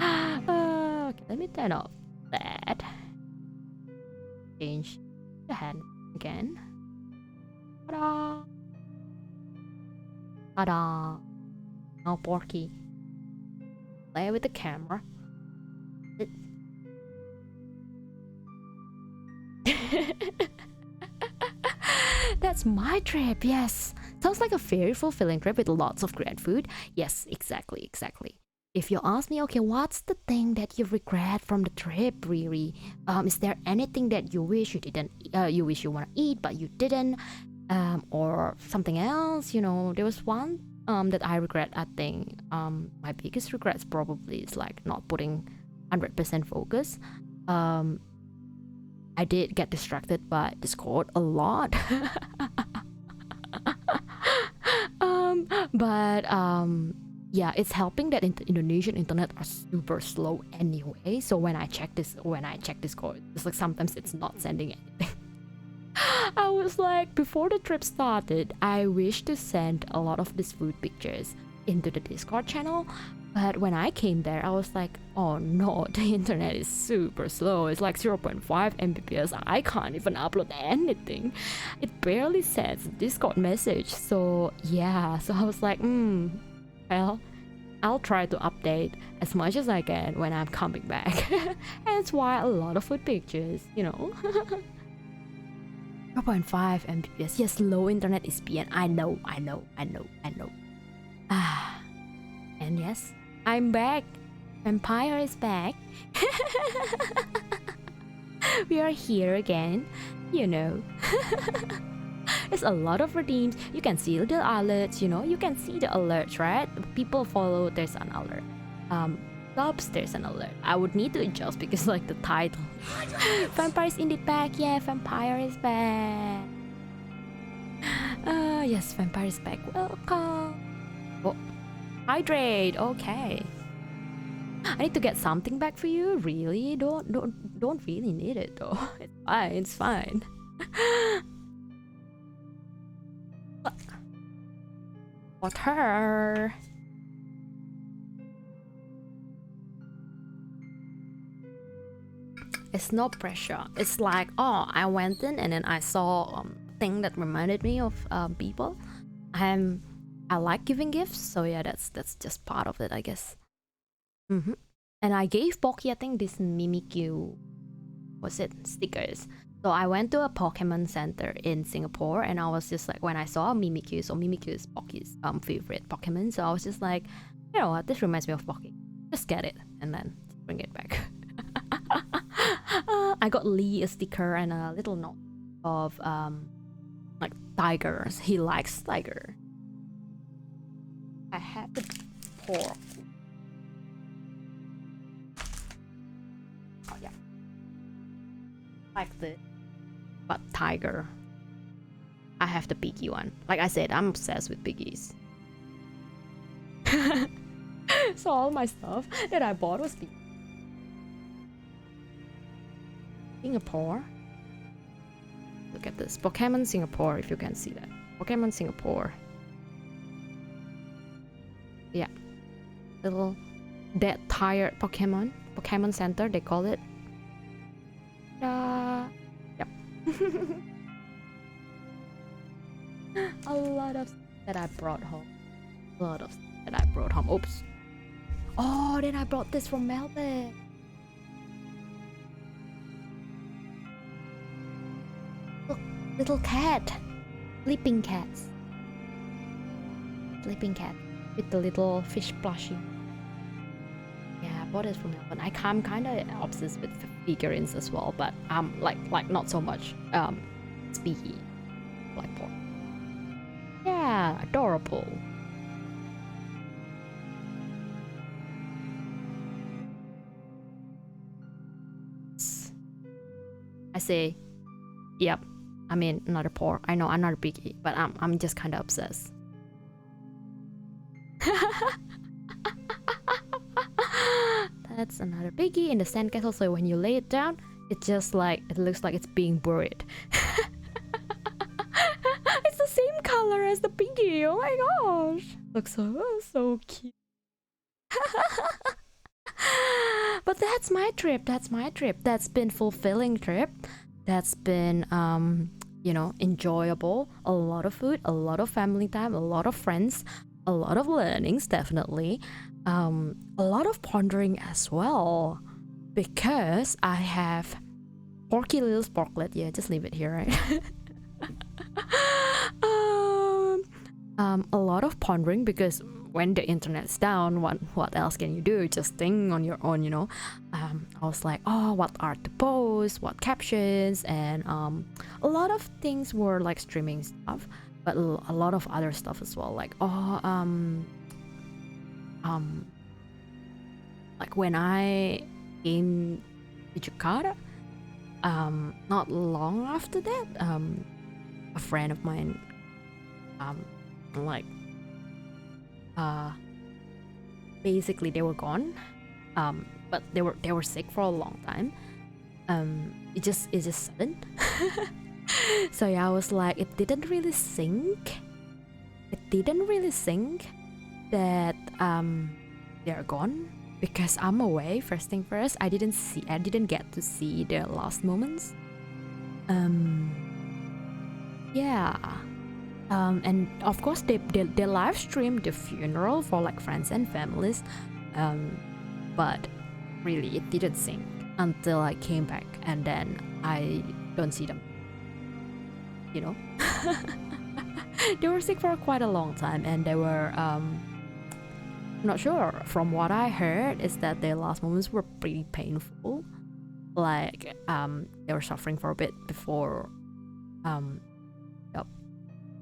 Okay, let me turn off that. Change the hand again. Ta-da! Ta-da! Now Porky. Play with the camera. That's my trip, yes. Sounds like a very fulfilling trip with lots of great food. Yes, exactly. If you ask me, okay, what's the thing that you regret from the trip, Riri? Is there anything that you wish you didn't, you wish you want to eat but you didn't, or something else? You know, there was one that I regret. I think my biggest regrets probably is like not putting 100% focus. I did get distracted by Discord a lot. But yeah, it's helping that Indonesian internet are super slow anyway. So when I check Discord, it's like sometimes it's not sending anything. I was like, before the trip started, I wish to send a lot of these food pictures into the Discord channel. But when I came there, I was like, oh no, the internet is super slow. It's like 0.5 Mbps. I can't even upload anything. It barely sends a Discord message. So yeah, so I was like, well, I'll try to update as much as I can when I'm coming back. That's why a lot of food pictures, you know. 0.5 Mbps. Yes, low internet is PN. I know. And yes, I'm back. Vampire is back. We are here again, you know. There's a lot of redeems. You can see the alerts, you know. You can see the alerts, right? People follow, there's an alert. Clubs, there's an alert. I would need to adjust because like the title. Vampire is indeed back. Yeah, Vampire is back. Yes, Vampire is back. Welcome. Oh, hydrate. Okay. I need to get something back for you. Really? Don't really need it though. It's fine. It's fine. Water. It's no pressure. It's like, oh, I went in and then I saw a thing that reminded me of people. I like giving gifts, so yeah, that's just part of it, I guess. And I gave Pocky, I think, this Mimikyu, was it, stickers. So I went to a Pokemon center in Singapore, and I was just like, when I saw Mimikyu, so Mimikyu is Pocky's favorite Pokemon, so I was just like, you know what, this reminds me of Pocky. Just get it, and then bring it back. I got Lee a sticker and a little note of like tigers. He likes tiger. I had to pour. Oh yeah, like this, but tiger. I have the piggy one. Like I said, I'm obsessed with piggies. So all my stuff that I bought was piggy. Singapore. Look at this. Pokemon Singapore, if you can see that. Pokemon Singapore. Yeah. Little dead tired Pokemon. Pokemon Center, they call it. Yep. A lot of stuff that I brought home. Oops. Oh, then I brought this from Melbourne. Look, little cat. Sleeping cats. Sleeping cat with the little fish plushie. Yeah, I bought it from Melbourne. I'm kind of obsessed with figurines as well, but like not so much speaky like pork. Yeah, adorable. I say, yep. I mean, another pork. I know I'm not picky, but I'm just kind of obsessed. That's another piggy in the sandcastle. So when you lay it down, it just like it looks like it's being buried. It's the same color as the piggy. Oh my gosh, looks so cute. But that's my trip. That's been fulfilling trip. That's been enjoyable. A lot of food, a lot of family time, a lot of friends, a lot of learnings, definitely. A lot of pondering as well, because I have Porky Little Sparklet. Yeah, just leave it here, right? A lot of pondering, because when the internet's down, what else can you do? Just think on your own, I was like, oh, what art to post, what captions, and a lot of things were like streaming stuff, but a lot of other stuff as well, like like when I came to Jakarta, not long after that, a friend of mine, basically they were gone, but they were sick for a long time. It just sudden. So yeah, I was like, it didn't really sink that they're gone, because I'm away. First thing first, I didn't get to see their last moments. Yeah. And of course they live streamed the funeral for like friends and families, but really it didn't sink until I came back, and then I don't see them. They were sick for quite a long time, and they were not sure. From what I heard is that their last moments were pretty painful. Like they were suffering for a bit before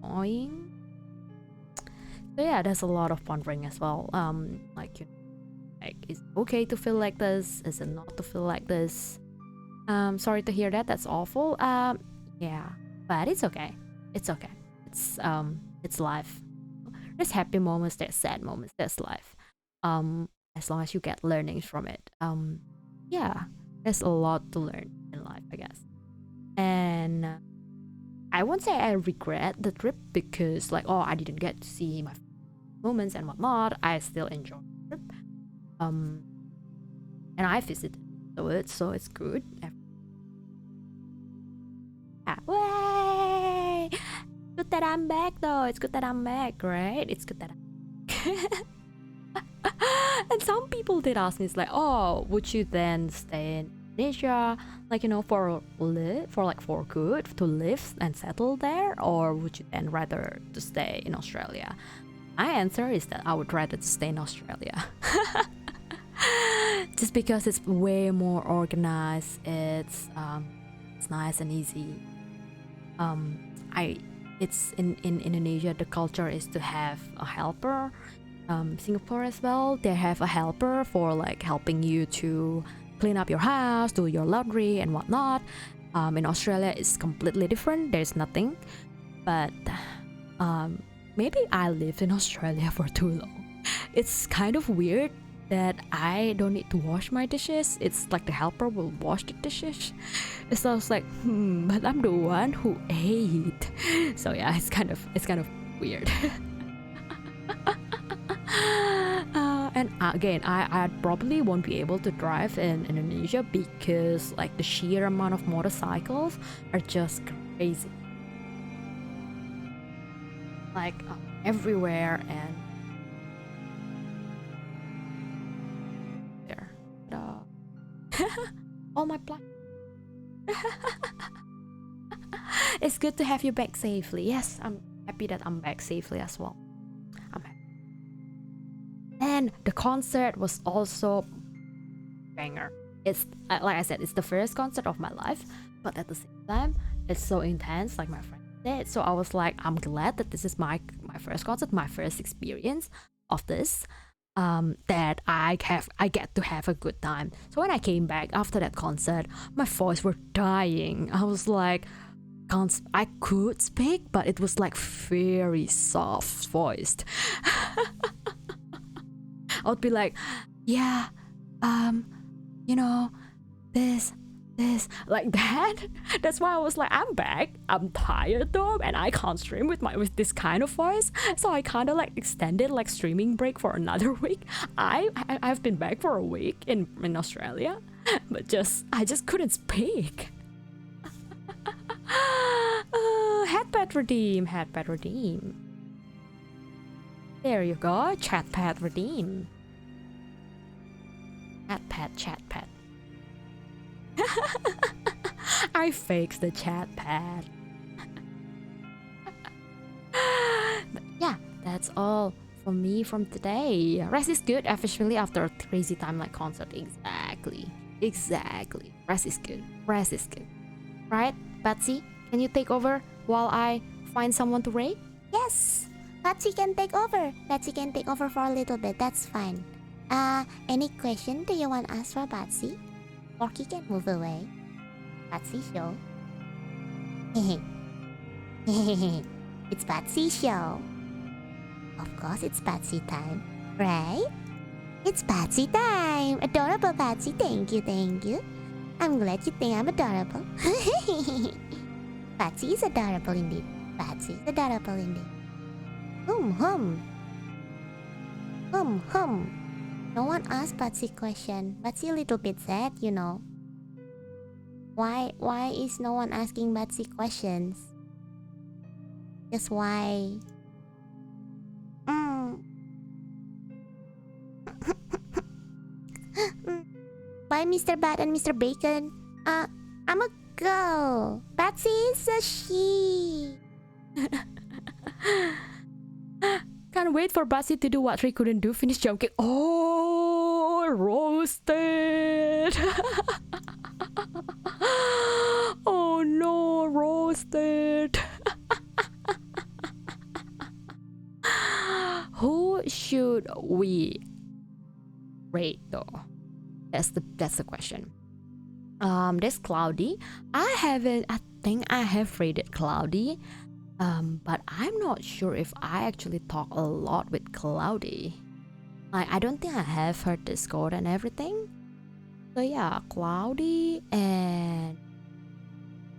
dying. So yeah, there's a lot of pondering as well. Like is it okay to feel like this? Is it not to feel like this? Sorry to hear that. That's awful. Yeah, but it's okay. It's life. There's happy moments, there's sad moments, there's life. As long as you get learnings from it. Yeah, there's a lot to learn in life, I guess. And I won't say I regret the trip, because like, oh, I didn't get to see my moments and whatnot. I still enjoy the trip. And I visited, so it's good. Way! Good that I'm back though. It's good that I'm back, right? It's good that And some people did ask me, it's like, oh, would you then stay in Indonesia, like, for good, to live and settle there, or would you then rather to stay in Australia? My answer is that I would rather to stay in Australia. Just because it's way more organized. It's nice and easy. It's in Indonesia, the culture is to have a helper. Singapore as well, they have a helper for like helping you to clean up your house, do your laundry and whatnot. In Australia it's completely different. There's nothing. But maybe I lived in Australia for too long. It's kind of weird that I don't need to wash my dishes. It's like the helper will wash the dishes. So I was like, but I'm the one who ate. So yeah, it's kind of weird. And again, I probably won't be able to drive in Indonesia because like the sheer amount of motorcycles are just crazy. Like everywhere and there. All my plans. It's good to have you back safely. Yes, I'm happy that I'm back safely as well. I'm happy. And the concert was also banger. It's like I said, it's the first concert of my life, but at the same time, it's so intense, like my friend said. So I was like, I'm glad that this is my first concert, my first experience of this. That I get to have a good time. So when I came back after that concert, my voice were dying. I was like, I could speak, but it was like very soft voiced. I would be like, yeah, you know, this, like that. That's why I was like, I'm back. I'm tired though, and I can't stream with this kind of voice. So I kind of like extended like streaming break for another week. I've been back for a week in Australia, but I just couldn't speak. Headpad redeem. There you go. Chatpad redeem. Chatpad. I fixed the chatpad. But yeah, that's all for me from today. Rest is good, officially after a crazy time like concert. Exactly. Rest is good. Right, Patsy? Can you take over while I find someone to raid? Yes, Patsy can take over. Patsy can take over for a little bit. That's fine. Any question do you want to ask for Patsy? Porky can move away. Patsy show. It's Patsy show. Of course, it's Patsy time, right? It's Patsy time. Adorable Patsy. Thank you. I'm glad you think I'm adorable. Patsy is adorable indeed. Hum. No one asked Patsy question. Patsy a little bit sad, you know. Why is no one asking Patsy questions? Just why? Why Mr. Bat and Mr. Bacon? I'm a girl. Patsy is a she. Can't wait for Patsy to do what Ray couldn't do. Finish joking. Oh, roasted. Oh no, roasted. Who should we rate though? That's the question. There's Cloudy. I think I have rated Cloudy. But I'm not sure if I actually talk a lot with Cloudy. I don't think I have her Discord and everything. So yeah, Cloudy and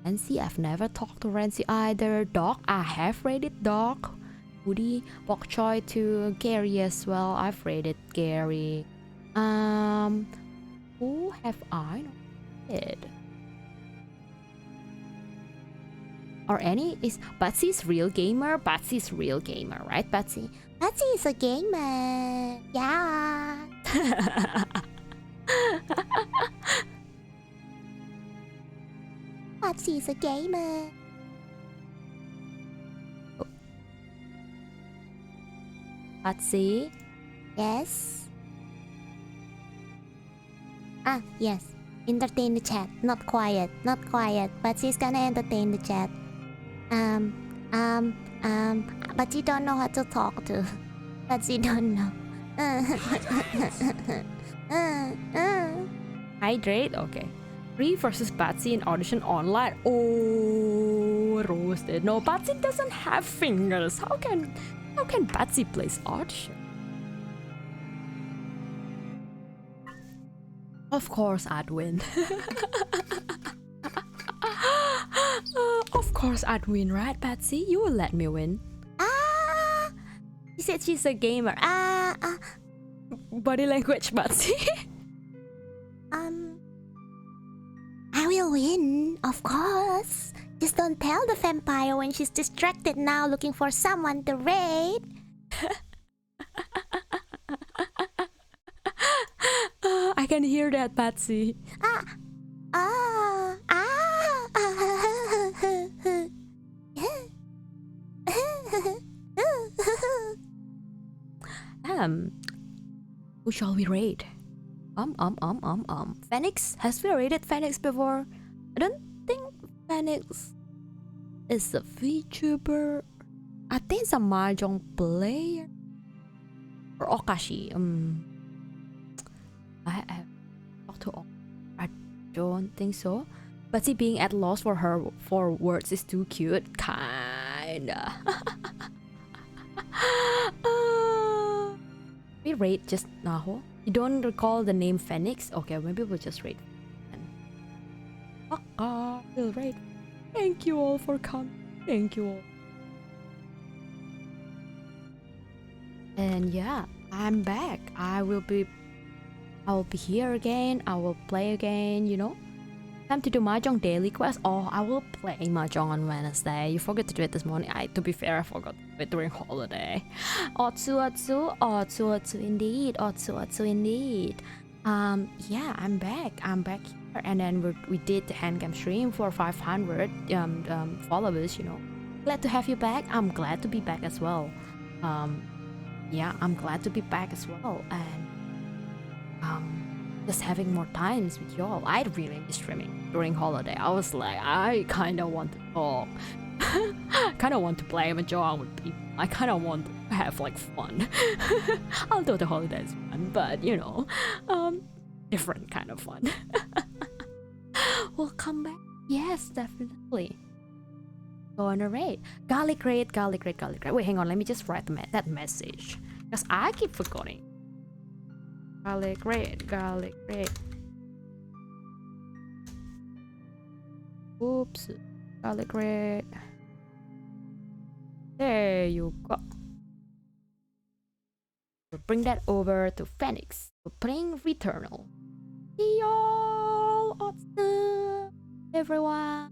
Renzi. I've never talked to Renzi either. Doc, I have rated Doc. Woody, Bok Choy to Gary as well. I've rated Gary. Who have I not rated? Or any is Patsy's real gamer? Patsy's real gamer, right, Patsy? Patsy is a gamer. Yeah. Patsy is a gamer. Patsy? Yes. Yes. Entertain the chat. Not quiet. Patsy's gonna entertain the chat. But you don't know how to talk to. But you don't know. Hydrate? Okay. Ree versus Patsy in Audition Online. Oh, roasted. No, Patsy doesn't have fingers. How can Patsy place Audition? Of course I'd win. Of course I'd win, right, Patsy? You will let me win. She said she's a gamer. body language, Batsy. I will win, of course. Just don't tell the vampire when she's distracted now looking for someone to raid. I can hear that, Patsy. Who shall we raid? Phoenix? Has we raided Phoenix before? I don't think Phoenix is a VTuber. I think it's a mahjong player. Or Okashi. I talked to Okashi. I don't think so. But see, being at loss for words is too cute. Kinda. We raid just Naho. You don't recall the name Phoenix? Okay, maybe we'll just raid. We'll raid. Thank you all for coming. Thank you all. And yeah, I'm back. I'll be here again. I will play again, you know. Time to do Mahjong daily quest. Oh, I will play Mahjong on Wednesday. You forgot to do it this morning. To be fair, I forgot to do it during holiday. Otsu indeed. Yeah, I'm back here. And then we did the handcam stream for 500 followers, you know. Glad to have you back. I'm glad to be back as well. Yeah, I'm glad to be back as well. And just having more times with y'all. I really miss streaming during holiday. I was like, I kind of want to talk. I kind of want to play Mahjong with people. I kind of want to have like fun. Although the holiday is fun, but you know, different kind of fun. We'll come back. Yes, definitely. Go on a raid. Garlic raid. Wait, hang on. Let me just write that message. Because I keep forgetting. Garlic raid. Oops. Garlic raid. There you go. We'll bring that over to Phoenix. We're playing Returnal. See y'all. Awesome. Everyone.